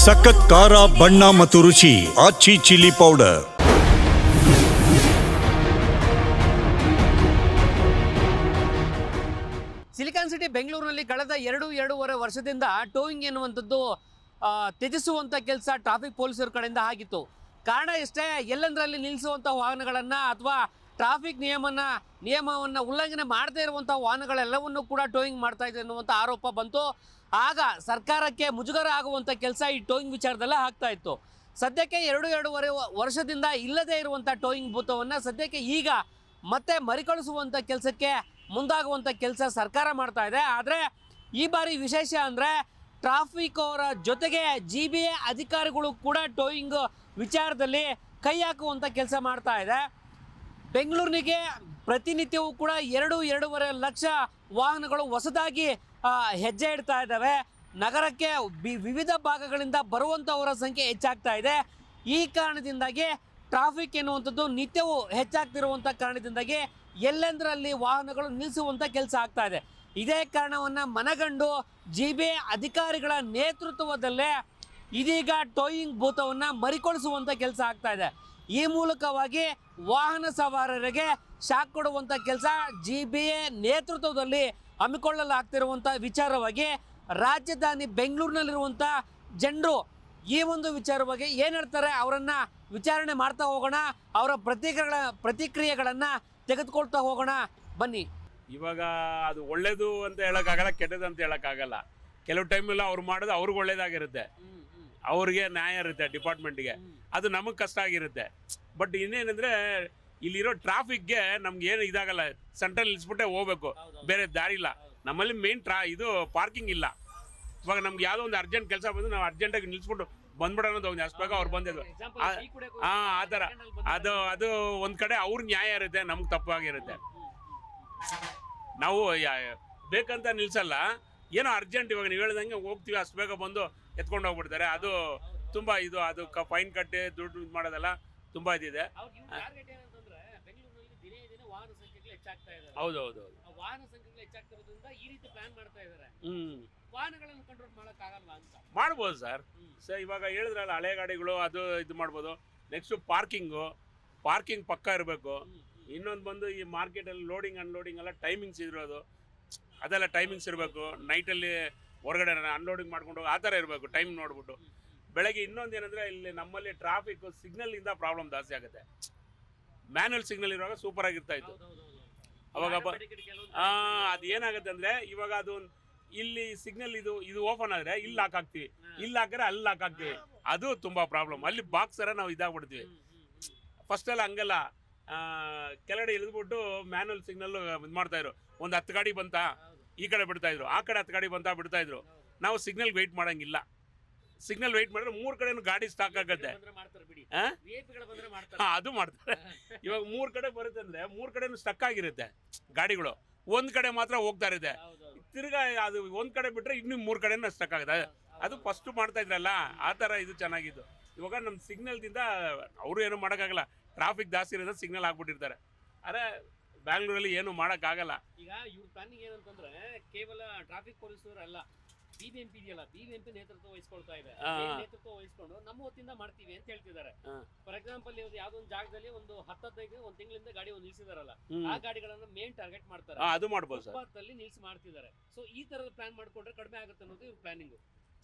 ಸಖತ್ ಖಾರ ಬಣ್ಣ ಮತ್ತು ರುಚಿ ಆಚಿ ಚಿಲ್ಲಿ ಪೌಡರ್. ಸಿಲಿಕಾನ್ ಸಿಟಿ ಬೆಂಗಳೂರಿನಲ್ಲಿ ಕಳೆದ ಎರಡೂವರೆ ವರ್ಷದಿಂದ ಟೋಯಿಂಗ್ ಎನ್ನುವಂಥದ್ದು ತ್ಯಜಿಸುವಂಥ ಕೆಲಸ ಟ್ರಾಫಿಕ್ ಪೊಲೀಸರ ಕಡೆಯಿಂದ ಆಗಿತ್ತು. ಕಾರಣ ಇಷ್ಟೇ, ಎಲ್ಲೆಂದರಲ್ಲಿ ನಿಲ್ಲಿಸುವಂಥ ವಾಹನಗಳನ್ನು ಅಥವಾ ಟ್ರಾಫಿಕ್ ನಿಯಮವನ್ನು ಉಲ್ಲಂಘನೆ ಮಾಡದೇ ಇರುವಂಥ ವಾಹನಗಳೆಲ್ಲವನ್ನೂ ಕೂಡ ಟೋಯಿಂಗ್ ಮಾಡ್ತಾ ಇದೆ ಅನ್ನುವಂಥ ಆರೋಪ ಬಂತು. ಆಗ ಸರ್ಕಾರಕ್ಕೆ ಮುಜುಗರ ಆಗುವಂಥ ಕೆಲಸ ಈ ಟೋಯಿಂಗ್ ವಿಚಾರದಲ್ಲೇ ಆಗ್ತಾ ಇತ್ತು. ಸದ್ಯಕ್ಕೆ ಎರಡೂವರೆ ವರ್ಷದಿಂದ ಇಲ್ಲದೇ ಇರುವಂಥ ಟೋಯಿಂಗ್ ಭೂತವನ್ನು ಸದ್ಯಕ್ಕೆ ಈಗ ಮತ್ತೆ ಮರಿಕಳಿಸುವಂಥ ಕೆಲಸಕ್ಕೆ ಮುಂದಾಗುವಂಥ ಕೆಲಸ ಸರ್ಕಾರ ಮಾಡ್ತಾ ಇದೆ. ಆದರೆ ಈ ಬಾರಿ ವಿಶೇಷ ಅಂದರೆ ಟ್ರಾಫಿಕ್ ಅವರ ಜೊತೆಗೆ GBA ಅಧಿಕಾರಿಗಳು ಕೂಡ ಟೋಯಿಂಗ್ ವಿಚಾರದಲ್ಲಿ ಕೈ ಹಾಕುವಂಥ ಕೆಲಸ ಮಾಡ್ತಾ ಇದೆ. ಬೆಂಗಳೂರಿನಿಗೆ ಪ್ರತಿನಿತ್ಯವೂ ಕೂಡ 2.5 ಲಕ್ಷ ವಾಹನಗಳು ಹೊಸದಾಗಿ ಹೆಜ್ಜೆ ಇಡ್ತಾ ಇದ್ದಾವೆ. ನಗರಕ್ಕೆ ವಿವಿಧ ಭಾಗಗಳಿಂದ ಬರುವಂಥವರ ಸಂಖ್ಯೆ ಹೆಚ್ಚಾಗ್ತಾ ಇದೆ. ಈ ಕಾರಣದಿಂದಾಗಿ ಟ್ರಾಫಿಕ್ ಎನ್ನುವಂಥದ್ದು ನಿತ್ಯವೂ ಹೆಚ್ಚಾಗ್ತಿರುವಂಥ ಕಾರಣದಿಂದಾಗಿ ಎಲ್ಲೆಂದರಲ್ಲಿ ವಾಹನಗಳು ನಿಲ್ಲಿಸುವಂಥ ಕೆಲಸ ಆಗ್ತಾ ಇದೆ. ಇದೇ ಕಾರಣವನ್ನು ಮನಗಂಡು GBA ಅಧಿಕಾರಿಗಳ ನೇತೃತ್ವದಲ್ಲೇ ಇದೀಗ ಟೋಯಿಂಗ್ ಭೂತವನ್ನು ಮರಿಕೊಳಿಸುವಂಥ ಕೆಲಸ ಆಗ್ತಾ ಇದೆ. ಈ ಮೂಲಕವಾಗಿ ವಾಹನ ಸವಾರರಿಗೆ ಶಾಕ್ ಕೊಡುವಂಥ ಕೆಲಸ GBA ನೇತೃತ್ವದಲ್ಲಿ ಹಮ್ಮಿಕೊಳ್ಳಲಾಗ್ತಿರುವಂಥ ವಿಚಾರವಾಗಿ ರಾಜಧಾನಿ ಬೆಂಗಳೂರಿನಲ್ಲಿರುವಂಥ ಜನರು ಈ ಒಂದು ವಿಚಾರವಾಗಿ ಏನು ಹೇಳ್ತಾರೆ ಅವರನ್ನು ವಿಚಾರಣೆ ಮಾಡ್ತಾ ಹೋಗೋಣ. ಅವರ ಪ್ರತಿಕ್ರಿಯೆಗಳನ್ನು ತೆಗೆದುಕೊಳ್ತಾ ಹೋಗೋಣ, ಬನ್ನಿ. ಇವಾಗ ಅದು ಒಳ್ಳೇದು ಅಂತ ಹೇಳೋಕ್ಕಾಗಲ್ಲ, ಕೆಟ್ಟದ್ದು ಅಂತ ಹೇಳೋಕ್ಕಾಗಲ್ಲ. ಕೆಲವು ಟೈಮೆಲ್ಲ ಅವ್ರು ಮಾಡೋದು ಅವ್ರಿಗೆ ಒಳ್ಳೇದಾಗಿರುತ್ತೆ, ಅವ್ರಿಗೆ ನ್ಯಾಯ ಇರುತ್ತೆ ಡಿಪಾರ್ಟ್ಮೆಂಟ್ಗೆ, ಅದು ನಮಗೆ ಕಷ್ಟ ಆಗಿರುತ್ತೆ. ಬಟ್ ಇನ್ನೇನೆಂದರೆ ಇಲ್ಲಿರೋ ಟ್ರಾಫಿಕ್ಗೆ ನಮ್ಗೆ ಏನು ಇದಾಗಲ್ಲ, ಸೆಂಟ್ರಲ್ ನಿಲ್ಲಿಸ್ಬಿಟ್ಟೆ ಹೋಗ್ಬೇಕು, ಬೇರೆ ದಾರಿ ಇಲ್ಲ. ನಮ್ಮಲ್ಲಿ ಮೇನ್ ಇದು ಪಾರ್ಕಿಂಗ್ ಇಲ್ಲ. ಇವಾಗ ನಮ್ಗೆ ಯಾವುದೋ ಒಂದು ಅರ್ಜೆಂಟ್ ಕೆಲಸ ಬಂದು ನಾವು ಅರ್ಜೆಂಟಾಗಿ ನಿಲ್ಲಿಸ್ಬಿಟ್ಟು ಬಂದ್ಬಿಡೋಣ ಅಂತ ಒಂದು ಅಷ್ಟು ಅವ್ರು ಬಂದಿದ್ದು ಆ ಥರ ಅದು ಒಂದು ಕಡೆ ಅವ್ರಿಗೆ ನ್ಯಾಯ ಇರುತ್ತೆ, ನಮ್ಗೆ ತಪ್ಪಾಗಿರುತ್ತೆ. ನಾವು ಬೇಕಂತ ನಿಲ್ಸಲ್ಲ, ಏನೋ ಅರ್ಜೆಂಟ್ ಇವಾಗ ನೀವು ಹೇಳ್ದಂಗೆ ಹೋಗ್ತೀವಿ, ಅಷ್ಟು ಬೇಗ ಬಂದು ಎತ್ಕೊಂಡು ಹೋಗ್ಬಿಡ್ತಾರೆ. ಅದು ತುಂಬ ಅದು ಫೈನ್ ಕಟ್ಟಿ ದುಡ್ಡು ಇದು ಮಾಡೋದಲ್ಲ ತುಂಬ ಇದಿದೆ. ಹೌದೌದು, ವಾಹನ ಸಂಖ್ಯೆಗಳು ಹೆಚ್ಚಾಗ್ತಿರೋದ್ರಿಂದ ಈ ರೀತಿ ಪ್ಲಾನ್ ಮಾಡ್ತಾ ಇದ್ದಾರೆ. ವಾಹನಗಳನ್ನು ಕಂಟ್ರೋಲ್ ಮಾಡೋಕ್ಕಾಗಲ್ಲ ಅಂತ ಮಾಡ್ಬೋದು ಸರ್. ಇವಾಗ ಹೇಳಿದ್ರಲ್ಲ, ಹಳೆ ಗಾಡಿಗಳು ಅದು ಇದು ಮಾಡ್ಬೋದು. ನೆಕ್ಸ್ಟು ಪಾರ್ಕಿಂಗ್ ಪಕ್ಕ ಇರಬೇಕು. ಇನ್ನೊಂದು ಬಂದು ಈ ಮಾರ್ಕೆಟಲ್ಲಿ ಲೋಡಿಂಗ್ ಅನ್ಲೋಡಿಂಗ್ ಎಲ್ಲ ಟೈಮಿಂಗ್ಸ್ ಇರೋದು, ಅದೆಲ್ಲ ಟೈಮಿಂಗ್ಸ್ ಇರಬೇಕು. ನೈಟಲ್ಲಿ ಹೊರಗಡೆ ಅನ್ಲೋಡಿಂಗ್ ಮಾಡ್ಕೊಂಡು ಹೋಗಿ ಆ ಥರ ಇರಬೇಕು, ಟೈಮ್ ನೋಡ್ಬಿಟ್ಟು. ಬೆಳಗ್ಗೆ ಇನ್ನೊಂದು ಏನಂದರೆ ಇಲ್ಲಿ ನಮ್ಮಲ್ಲಿ ಟ್ರಾಫಿಕ್ ಸಿಗ್ನಲಿಂದ ಪ್ರಾಬ್ಲಮ್ ಜಾಸ್ತಿ ಆಗುತ್ತೆ. ಮ್ಯಾನ್ಯಲ್ ಸಿಗ್ನಲ್ ಇರುವಾಗ ಸೂಪರ್ ಆಗಿರ್ತಾ ಇತ್ತು. ಅವಾಗ ಅದು ಏನಾಗುತ್ತೆ ಅಂದರೆ ಇವಾಗ ಅದು ಇಲ್ಲಿ ಸಿಗ್ನಲ್ ಇದು ಓಪನ್ ಆದರೆ ಇಲ್ಲಿ ಲಾಕ್ ಆಗ್ತೀವಿ, ಇಲ್ಲಿ ಹಾಕಿದ್ರೆ ಅಲ್ಲಿ ಲಾಕ್ ಆಗ್ತೀವಿ. ಅದು ತುಂಬ ಪ್ರಾಬ್ಲಮ್. ಅಲ್ಲಿ ಬಾಕ್ಸರ ನಾವು ಇದಾಗ್ಬಿಡ್ತೀವಿ. ಫಸ್ಟೆಲ್ಲ ಹಂಗಲ್ಲ, ಕೆಳಗಡೆ ಇಳಿದ್ಬಿಟ್ಟು ಮ್ಯಾನ್ಯಲ್ ಸಿಗ್ನಲ್ ಇದು ಮಾಡ್ತಾಯಿದ್ರು. ಒಂದು 10 ಗಾಡಿ ಬಂತಾ ಈ ಕಡೆ ಬಿಡ್ತಾಯಿದ್ರು, ಆ ಕಡೆ 10 ಗಾಡಿ ಬಂತಾ ಬಿಡ್ತಾಯಿದ್ರು. ನಾವು ಸಿಗ್ನಲ್ ವೆಯ್ಟ್ ಮಾಡೋಂಗಿಲ್ಲ. ಸಿಗ್ನಲ್ ವೆಯ್ಟ್ ಮಾಡಿದ್ರೆ 3 ಕಡೆನೂ ಗಾಡಿ ಸ್ಟಾಕ್ ಆಗುತ್ತೆ. ಅದು ಮಾಡ್ತಾರೆ. ಇವಾಗ 3 ಕಡೆ ಬರುತ್ತೆ ಅಂದರೆ 3 ಕಡೆನೂ ಸ್ಟಕ್ ಆಗಿರುತ್ತೆ ಗಾಡಿಗಳು, ಒಂದು ಕಡೆ ಮಾತ್ರ ಹೋಗ್ತಾ ಇರುತ್ತೆ. ತಿರ್ಗಾ ಅದು ಒಂದು ಕಡೆ ಬಿಟ್ಟರೆ ಇನ್ನೂ 3 ಕಡೆನೂ ಸ್ಟಕ್ ಆಗುತ್ತೆ. ಅದು ಫಸ್ಟು ಮಾಡ್ತಾ ಇದ್ರಲ್ಲ, ಆ ಥರ ಇದು ಚೆನ್ನಾಗಿದ್ದು. ಇವಾಗ ನಮ್ಮ ಸಿಗ್ನಲ್ದಿಂದ ಅವರು ಏನೂ ಮಾಡೋಕ್ಕಾಗಲ್ಲ, ಟ್ರಾಫಿಕ್ ಜಾಸ್ತಿ ಇರೋದ್ರೆ ಸಿಗ್ನಲ್ ಹಾಕ್ಬಿಟ್ಟಿರ್ತಾರೆ. ಆದರೆ ಬ್ಯಾಂಗ್ಳೂರಲ್ಲಿ ಏನು ಮಾಡೋಕ್ಕಾಗಲ್ಲ. ಈಗ ಇವ್ರ ಪ್ಲಾನಿಂಗ್ ಏನಂತಂದ್ರೆ ಕೇವಲ ಟ್ರಾಫಿಕ್ ಪೊಲೀಸರು ಅಲ್ಲ, BBMP ಇದೆಯಲ್ಲ, BBMP ನೇತೃತ್ವ ವಹಿಸ್ಕೊಳ್ತಾ ಇದೆ. ನೇತೃತ್ವ ವಹಿಸ್ಕೊಂಡು ನಮ್ಮ ಹೊತ್ತಿಂದ ಮಾಡ್ತೀವಿ ಅಂತ ಹೇಳ್ತಿದ್ದಾರೆ. ಫಾರ್ ಎಕ್ಸಾಂಪಲ್ ಯಾವ್ದೋ ಒಂದು ಜಾಗದಲ್ಲಿ ಒಂದು 10-15 ಒಂದು ತಿಂಗಳಿಂದ ಗಾಡಿ ಒಂದು ನಿಲ್ಸಿದಾರಲ್ಲ, ಆ ಗಾಡಿಗಳನ್ನ ಮೇನ್ ಟಾರ್ಗೆಟ್ ಮಾಡ್ತಾರೆ. ಅದು ಮಾಡ್ಬೋದು ಸರ್, ಅಲ್ಲಿ ನಿಲ್ಸಿ ಮಾಡ್ತಿದ್ದಾರೆ. ಸೊ ಈ ತರದ ಪ್ಲಾನ್ ಮಾಡ್ಕೊಂಡ್ರೆ ಕಡಿಮೆ ಆಗುತ್ತೆ ಅನ್ನೋದು ಇವ್ರ ಪ್ಲಾನಿಂಗ್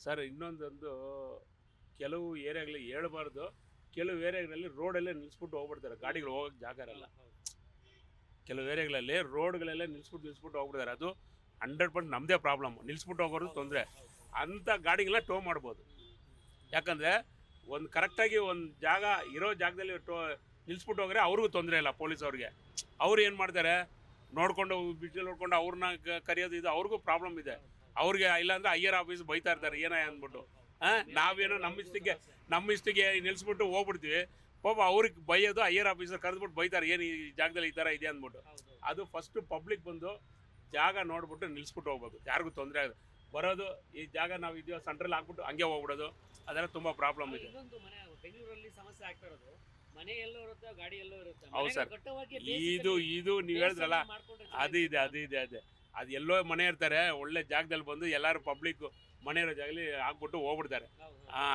ಸರ್. ಇನ್ನೊಂದೊಂದು ಕೆಲವು ಏರಿಯಾಗಳಲ್ಲಿ ಹೇಳಬಾರ್ದು, ಕೆಲವು ಏರಿಯಾಗಳಲ್ಲಿ ರೋಡಲ್ಲೇ ನಿಲ್ಸ್ಬಿಟ್ಟು ಹೋಗ್ಬಿಡ್ತಾರೆ, ಗಾಡಿಗಳು ಹೋಗೋಕ್ಕೆ ಜಾಗ ಇರಲ್ಲ. ಕೆಲವು ಏರಿಯಾಗಳಲ್ಲಿ ರೋಡ್ಗಳೆಲ್ಲ ನಿಲ್ಸ್ಬಿಟ್ಟು ಹೋಗ್ಬಿಡ್ತಾರೆ. ಅದು 100% ನಮ್ಮದೇ ಪ್ರಾಬ್ಲಮ್. ನಿಲ್ಸ್ಬಿಟ್ಟು ಹೋಗೋದು ತೊಂದರೆ. ಅಂಥ ಗಾಡಿಗೆಲ್ಲ ಟೋ ಮಾಡ್ಬೋದು. ಯಾಕಂದರೆ ಒಂದು ಕರೆಕ್ಟಾಗಿ ಒಂದು ಜಾಗ ಇರೋ ಜಾಗದಲ್ಲಿ ನಿಲ್ಸ್ಬಿಟ್ಟು ಹೋಗ್ರೆ ಅವ್ರಿಗೂ ತೊಂದರೆ ಇಲ್ಲ. ಪೊಲೀಸವ್ರಿಗೆ ಅವ್ರು ಏನು ಮಾಡ್ತಾರೆ, ನೋಡ್ಕೊಂಡು ಬಿಟ್ಟು ನೋಡ್ಕೊಂಡು ಅವ್ರನ್ನ ಕರೆಯೋದು, ಇದು ಅವ್ರಿಗೂ ಪ್ರಾಬ್ಲಮ್ ಇದೆ. ಅವ್ರಿಗೆ ಇಲ್ಲಾಂದರೆ IR ಆಫೀಸ್ ಬೈತಾ ಇರ್ತಾರೆ, ಏನಾಯ ಅಂದ್ಬಿಟ್ಟು. ನಾವೇನೋ ನಮ್ಮ ಇಷ್ಟಿಗೆ ನಿಲ್ಸ್ಬಿಟ್ಟು ಹೋಗ್ಬಿಡ್ತೀವಿ. ಪಾಪ ಅವ್ರಿಗೆ ಬೈಯೋದು IR ಆಫೀಸರ್ ಕರೆದ್ಬಿಟ್ಟು ಬೈತಾರೆ, ಏನು ಈ ಜಾಗದಲ್ಲಿ ಈ ಥರ ಇದೆ ಅಂದ್ಬಿಟ್ಟು. ಅದು ಫಸ್ಟು ಪಬ್ಲಿಕ್ ಬಂದು ಜಾಗ ನೋಡ್ಬಿಟ್ಟು ನಿಲ್ಸ್ಬಿಟ್ಟು ಹೋಗ್ಬೇಕು, ಯಾರಿಗೂ ತೊಂದರೆ ಆಗುತ್ತೆ. ಬರೋದು ಈ ಜಾಗ ನಾವು ಇದೆಯೋ ಸೆಂಟ್ರಲ್ ಹಾಕ್ಬಿಟ್ಟು ಹಂಗೆ ಹೋಗ್ಬಿಡೋದು, ಅದೆಲ್ಲ ತುಂಬ ಪ್ರಾಬ್ಲಮ್ ಇದೆ. ಬೆಂಗಳೂರಲ್ಲಿ ಸಮಸ್ಯೆ ಆಗ್ತಾ ಇರೋದು, ಮನೆ ಎಲ್ಲೋ ಇರುತ್ತೆ, ಗಾಡಿ ಎಲ್ಲೋ ಇರುತ್ತೆ. ಹೌದು ಸರ್, ಇದು ನೀವು ಹೇಳಿದ್ರಲ್ಲ, ಅದು ಇದೆ ಅದು ಎಲ್ಲೋ ಮನೆ ಇರ್ತಾರೆ, ಒಳ್ಳೆ ಜಾಗದಲ್ಲಿ ಬಂದು ಎಲ್ಲರೂ ಪಬ್ಲಿಕ್ ಮನೆ ಇರೋ ಜಾಗದಲ್ಲಿ ಹಾಕ್ಬಿಟ್ಟು ಹೋಗ್ಬಿಡ್ತಾರೆ.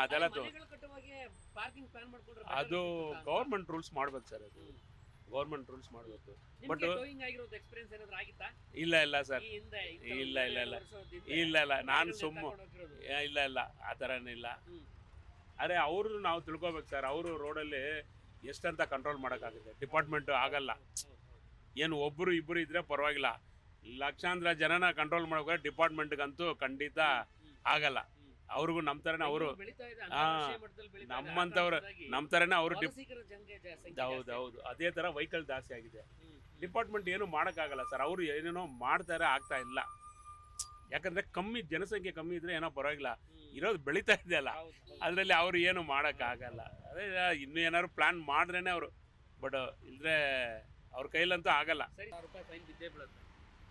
ಅದೆಲ್ಲ ಅದು ಗೌರ್ಮೆಂಟ್ ರೂಲ್ಸ್ ಮಾಡ್ಬೇಕು ಸರ್, ಅದು ಗೌರ್ಮೆಂಟ್ ರೂಲ್ಸ್ ಮಾಡಬೇಕು. ಬಟ್ ಇಲ್ಲ ಸರ್, ಇಲ್ಲ ನಾನು ಇಲ್ಲ ಆ ಥರನಿಲ್ಲ. ಅರೆ ಅವರು ನಾವು ತಿಳ್ಕೊಬೇಕು ಸರ್, ಅವರು ರೋಡಲ್ಲಿ ಎಷ್ಟಂತ ಕಂಟ್ರೋಲ್ ಮಾಡೋಕ್ಕಾಗುತ್ತೆ, ಡಿಪಾರ್ಟ್ಮೆಂಟ್ ಆಗಲ್ಲ. ಏನು ಒಬ್ಬರು ಇಬ್ಬರು ಇದ್ರೆ ಪರವಾಗಿಲ್ಲ, ಲಕ್ಷಾಂತರ ಜನನ ಕಂಟ್ರೋಲ್ ಮಾಡೋಕೆ ಡಿಪಾರ್ಟ್ಮೆಂಟ್ಗಂತೂ ಖಂಡಿತ ಆಗಲ್ಲ. ಅವ್ರಿಗೂ ನಮ್ಮ ಥರನೇ ಅವರು ನಮ್ಮ ಥರನೇ ಅವರು ಹೌದು ಅದೇ ಥರ ವೆಹಿಕಲ್ ಜಾಸ್ತಿ ಆಗಿದೆ. ಡಿಪಾರ್ಟ್ಮೆಂಟ್ ಏನು ಮಾಡೋಕ್ಕಾಗಲ್ಲ ಸರ್, ಅವರು ಏನೇನೋ ಮಾಡ್ತಾರೆ, ಆಗ್ತಾ ಇಲ್ಲ. ಯಾಕಂದರೆ ಕಮ್ಮಿ ಜನಸಂಖ್ಯೆ ಕಮ್ಮಿ ಇದ್ರೆ ಏನೋ ಪರವಾಗಿಲ್ಲ, ಇರೋದು ಬೆಳೀತಾ ಇದೆಯಲ್ಲ, ಅದರಲ್ಲಿ ಅವರು ಏನು ಮಾಡೋಕ್ಕಾಗಲ್ಲ. ಅದೇ ಇನ್ನೂ ಏನಾದ್ರು ಪ್ಲ್ಯಾನ್ ಮಾಡಿದ್ರೇ ಅವರು, ಬಟ್ ಇಲ್ಲದ್ರೆ ಅವ್ರ ಕೈಲಂತೂ ಆಗಲ್ಲ. ₹1,000 ಫೈನ್ ಬಿದ್ದೇ ಬೀಳುತ್ತೆ.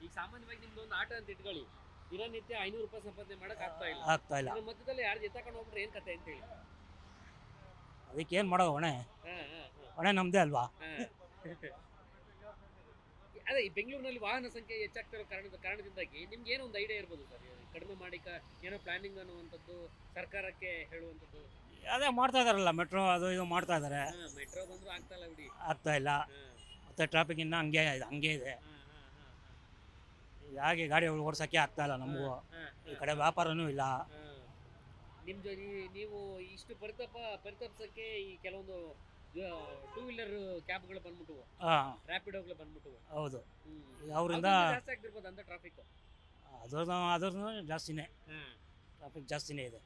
ಈಗ ಸಾಮಾನ್ಯವಾಗಿ ನಿಮ್ದು ಒಂದು ಆಟ ಅಂತ ಇಟ್ಕೊಳ್ಳಿ, ದಿನನಿತ್ಯ ₹500 ಸಂಪಾದನೆ ಮಾಡಕ್ ಆಗ್ತಾ ಇಲ್ಲ. ಮಧ್ಯದಲ್ಲಿ ಯಾರು ಎತ್ತಕೊಂಡು ಹೋಗ್ಬಿಟ್ರೆ ಏನ್ ಕತೆ ಅಂತ ಹೇಳಿ ಅದಕ್ಕೇನು ಮಾಡೋದು, ಹೊಣೆ ನಮ್ಮದೇ ಅಲ್ವಾ. ಅದೇ ಈ ಬೆಂಗಳೂರಿನಲ್ಲಿ ವಾಹನ ಸಂಖ್ಯೆ ಹೆಚ್ಚಾಗ್ತಿರೋ ಕಾರಣದಿಂದಾಗಿ ನಿಮ್ಗೆ ಏನೋ ಒಂದು ಐಡಿಯಾ ಇರ್ಬೋದು ಸರ್, ಕಡಿಮೆ ಮಾಡಿ ಏನೋ ಪ್ಲಾನಿಂಗ್ ಅನ್ನುವಂಥದ್ದು ಸರ್ಕಾರಕ್ಕೆ ಹೇಳುವಂಥದ್ದು. ಅದೇ ಮಾಡ್ತಾ ಇದಾರಲ್ಲ, ಮೆಟ್ರೋ ಅದು ಇದು ಮಾಡ್ತಾ ಇದ್ದಾರೆ. ಮೆಟ್ರೋ ಬಂದ್ರು ಆಗ್ತಾ ಇಲ್ಲ. ಮತ್ತೆ ಟ್ರಾಫಿಕ್ ಇನ್ನ ಹಂಗೆ ಇದೆ. ಹಾಗೆ ಗಾಡಿ ಓಡಿಸೋಕ್ಕೆ ಆಗ್ತಾ ಇಲ್ಲ ನಮಗೂ. ಈ ಕಡೆ ವ್ಯಾಪಾರನೂ ಇಲ್ಲ. ನೀವು ಇಷ್ಟು ಪರಿತಪಿಸಕ್ಕೆ ಈ ಕೆಲವೊಂದು 2 ವೀಲರ್ ಕ್ಯಾಬ್ಗಳು ಬಂದ್ಬಿಟ್ಟು, ರ್ಯಾಪಿಡೋಗಳು ಬಂದ್ಬಿಟ್ಟು, ಹೌದು, ಅವರಿಂದ ಜಾಸ್ತಿ ಆಗ್ತಿರ್ಬೋದು ಅಂತ ಟ್ರಾಫಿಕ್. ಅದ್ರದ್ದು ಜಾಸ್ತಿನೇ ಟ್ರಾಫಿಕ್ ಜಾಸ್ತಿನೇ ಇದೆ.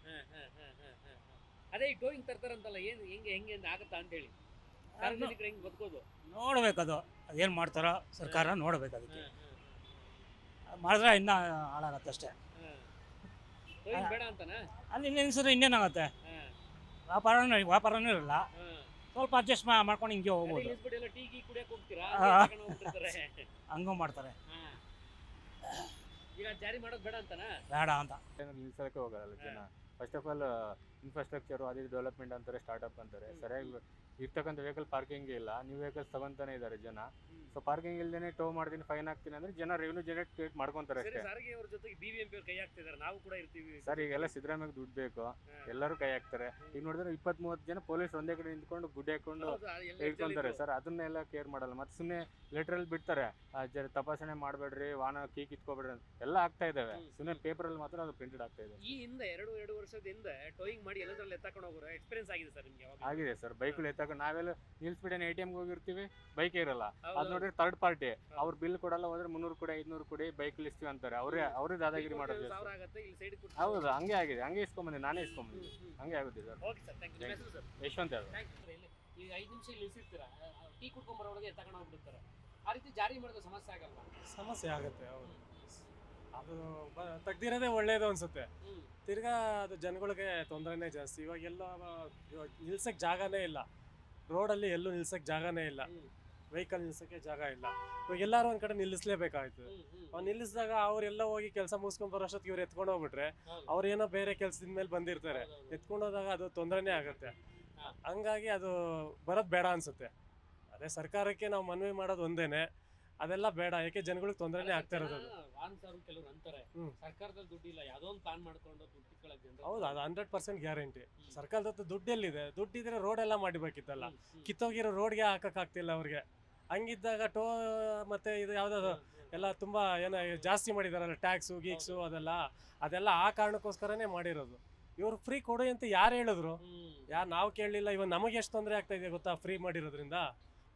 ಅದೇ ಈ ಟೋಯಿಂಗ್ ತರ್ತಾರಂತಲ್ಲ, ಹೆಂಗೆ ಆಗುತ್ತಾ ಅಂತ ಹೇಳಿ ಸಾರ್ವಜನಿಕರು ಹೆಂಗೆ ಬದುಕೋದು ನೋಡ್ಬೇಕದು. ಅದೇನು ಮಾಡ್ತಾರೋ ಸರ್ಕಾರ ನೋಡ್ಬೇಕು. ಅದಕ್ಕೆ ಮಾಡಿದ್ರೆ ಇನ್ನೂ ಹಾಳಾಗತ್ತೆ ಅಷ್ಟೇ. ಬೇಡ ಅಂತನಾ? ಅಲ್ಲಿ ನಿಲ್ಸಿದ್ರೆ ಇನ್ನೇನಾಗುತ್ತೆ, ವ್ಯಾಪಾರನೂ ಇರಲ್ಲ. ಸ್ವಲ್ಪ ಅಡ್ಜಸ್ಟ್ ಮಾಡ್ಕೊಂಡು ಹಿಂಗೆ ಹೋಗ್ಬೋದು. ಹಂಗೂ ಮಾಡ್ತಾರೆ. ಈಗ ಜಾರಿ ಮಾಡೋದು ಬೇಡ ಅಂತನಾ? ಬೇಡ ಅಂತ ನಿಲ್ಸೋಕೆ ಹೋಗಲ್ಲ ಜನ. ಫಸ್ಟ್ ಆಫ್ ಆಲ್ ಇನ್ಫ್ರಾಸ್ಟ್ರಕ್ಚರು ಅದು ಡೆವಲಪ್ಮೆಂಟ್ ಅಂತಾರೆ, ಸ್ಟಾರ್ಟ್ಅಪ್ ಅಂತಾರೆ. ಸರಿಯಾಗಿ ಇರ್ತಕ್ಕಂಥ ವೆಹಿಕಲ್ ಪಾರ್ಕಿಂಗ್ ಇಲ್ಲ. ನ್ಯೂ ವೆಹಿಕಲ್ಸ್ ತಗೊಂತಾನೆ ಇದ್ದಾರೆ ಜನ. ಸೊ ಪಾರ್ಕಿಂಗ್ ಇಲ್ದೇನೆ ಟೋ ಮಾಡ್ತೀನಿ, ಫೈನ್ ಹಾಕ್ತೀನಿ ಅಂದ್ರೆ ಜನ ರೆವೆನ್ಯೂ ಜನರೇಟ್ ಮಾಡ್ಕೊಂತಾರೆ ಅಷ್ಟೇ. ಸರ್ ಈಗೆಲ್ಲ ಸಿದ್ದರಾಮಯ್ಯ ದುಡ್ಡು ಬೇಕು, ಎಲ್ಲರೂ ಕೈ ಹಾಕ್ತಾರೆ. ಈಗ ನೋಡಿದ್ರೆ 20-30 ಜನ ಪೊಲೀಸ್ ಒಂದೇ ಕಡೆ ನಿಂತ್ಕೊಂಡು ಗುಡ್ಡೆ ಹಾಕೊಂಡು ಹೇಳ್ಕೊಂತಾರೆ ಸರ್. ಅದನ್ನೆಲ್ಲ ಕೇರ್ ಮಾಡಲ್ಲ. ಮತ್ತೆ ಸುಮ್ಮನೆ ಲೆಟ್ರಲ್ಲಿ ಬಿಡ್ತಾರೆ, ತಪಾಸಣೆ ಮಾಡಬೇಡ್ರಿ, ವಾಹನ ಕೀ ಕಿತ್ಕೋಬೇಡ್ರಿ ಅಂತ ಎಲ್ಲ ಆಗ್ತಾ ಇದಾವೆ. ಸುಮ್ಮನೆ ಪೇಪರಲ್ಲಿ ಮಾತ್ರ ಅದು ಪ್ರಿಂಟೆಡ್ ಆಗ್ತಾ ಇದೆ. ಈ ಹಿಂದೆ 2 ವರ್ಷದಿಂದ ಟೋಯಿಂಗ್ ಮಾಡಿ ಎಲ್ಲದರಲ್ಲಿ ಎತ್ತಕೊಂಡು ಹೋಗೋರು ಎಕ್ಸ್ಪೀರಿಯನ್ಸ್ ಆಗಿದೆ ಸರ್ ನಿಮಗೆ? ಆಗಿದೆ ಸರ್. ಬೈಕಲ್ಲಿ ಎತ್ತಕೊಂಡು ನಾವೆಲ್ಲ ನಿಲ್ಸ್ಬಿಟ್ಟೇನೆ ATMಗೆ ಹೋಗಿರ್ತೀವಿ, ಬೈಕ್ ಇರಲ್ಲ. ಅದು ನೋಡಿದ್ರೆ ಥರ್ಡ್ ಪಾರ್ಟಿ, ಅವ್ರು ಬಿಲ್ ಕೊಡಲ್ಲ, ಹೋದ್ರೆ 300 ಕೊಡಿ 500 ಕೊಡಿ ಬೈಕ್ ಇಸ್ತೀವಿ ಅಂತಾರೆ. ಅವರೇ ದಾದಾಗಿರಿ ಮಾಡೋದು. ಹೌದು, ಹಂಗೆ ಆಗಿದೆ. ಹಂಗೆ ಇಸ್ಕೊಂಬಂದಿ, ನಾನೇ ಇಸ್ಕೊಂಬಂದಿ, ಹಂಗೆ ಆಗುತ್ತೆ ಸರ್. ಯಶವಂತ್ ಅವರು ಈಗ 5 ನಿಮಿಷ ಇಲ್ಲಿ ಇಳಿಸಿರ್ತೀರಾ, ಟೀ ಕುಡ್ಕೊಂಡ್ ಬರೋರಿಗೆ ತಗೊಂಡು ಹೋಗ್ಬಿಡ್ತಾರೆ. ಆ ರೀತಿ ಜಾರಿ ಮಾಡಿದ್ರೆ ಸಮಸ್ಯೆ ಆಗಲ್ಲ? ಸಮಸ್ಯೆ ಆಗುತ್ತೆ. ಹೌದು, ಅದು ತೆಗ್ದಿರೋದೇ ಒಳ್ಳೇದು ಅನ್ಸುತ್ತೆ. ತಿರ್ಗಾ ಅದು ಜನಗಳಿಗೆ ತೊಂದರೆನೇ ಜಾಸ್ತಿ. ಇವಾಗ ನಿಲ್ಸಕ್ಕೆ ಜಾಗನೇ ಇಲ್ಲ ರೋಡಲ್ಲಿ, ಎಲ್ಲೂ ನಿಲ್ಸಕ್ಕೆ ಜಾಗನೇ ಇಲ್ಲ. ವೆಹಿಕಲ್ ನಿಲ್ಸಕ್ಕೆ ಜಾಗ ಇಲ್ಲ. ಇವಾಗ ಎಲ್ಲರೂ ಒಂದ್ ಕಡೆ ನಿಲ್ಲಿಸ್ಲೇಬೇಕಾಯ್ತು. ಅವ್ರು ನಿಲ್ಲಿಸಿದಾಗ ಅವ್ರೆಲ್ಲ ಹೋಗಿ ಕೆಲಸ ಮುಗಿಸ್ಕೊಂಡ್ ಬರೋಷ್ಟೊತ್ತಿಗೆ ಇವ್ರು ಎತ್ಕೊಂಡು ಹೋಗ್ಬಿಟ್ರೆ ಅವ್ರೇನೋ ಬೇರೆ ಕೆಲ್ಸದ ಮೇಲೆ ಬಂದಿರ್ತಾರೆ. ಎತ್ಕೊಂಡು ಹೋದಾಗ ಅದು ತೊಂದರೆನೇ ಆಗುತ್ತೆ. ಹಂಗಾಗಿ ಅದು ಬರೋದು ಬೇಡ ಅನ್ಸುತ್ತೆ. ಅದೇ ಸರ್ಕಾರಕ್ಕೆ ನಾವು ಮನವಿ ಮಾಡೋದು ಒಂದೇನೆ, ಅದೆಲ್ಲ ಬೇಡ. ಯಾಕೆ ಜನಗಳಿಗೆ ತೊಂದರೆನೇ ಆಗ್ತಾ ಇರೋದು. ಕೆಲವರು ಅಂತಾರೆ ಸರ್ಕಾರದಲ್ಲಿ ದುಡ್ಡಿಲ್ಲ, ಯಾವ್ದೋ ಒಂದು ಪ್ಲಾನ್ ಮಾಡ್ಕೊಂಡು ದುಡ್ಡು ಕಿತ್ಕೊಳ್ಳೋಕೆ. ಹೌದು, ಅದು 100% ಗ್ಯಾರಂಟಿ. ಸರ್ಕಾರದ ದುಡ್ಡು ಎಲ್ಲಿದೆ? ದುಡ್ಡಿದ್ರೆ ರೋಡ್ ಎಲ್ಲ ಮಾಡಿಬೇಕಿತ್ತಲ್ಲ. ಕಿತ್ತೋಗಿರೋ ರೋಡ್ಗೆ ಹಾಕಕ್ ಆಗ್ತಿಲ್ಲ ಅವ್ರಿಗೆ. ಹಂಗಿದ್ದಾಗ ಮತ್ತೆ ಇದು ಯಾವ್ದಾದ್ರು ಎಲ್ಲ ತುಂಬಾ ಏನೋ ಜಾಸ್ತಿ ಮಾಡಿದಾರಲ್ಲ, ಟ್ಯಾಕ್ಸು ಗೀಕ್ಸು ಅದೆಲ್ಲ ಆ ಕಾರಣಕ್ಕೋಸ್ಕರನೇ ಮಾಡಿರೋದು. ಇವ್ರು ಫ್ರೀ ಕೊಡಿ ಅಂತ ಯಾರು ಹೇಳಿದ್ರು? ನಾವು ಕೇಳಲಿಲ್ಲ. ಇವಾಗ ನಮಗೆ ಎಷ್ಟು ತೊಂದರೆ ಆಗ್ತಾ ಇದೆ ಗೊತ್ತಾ? ಫ್ರೀ ಮಾಡಿರೋದ್ರಿಂದ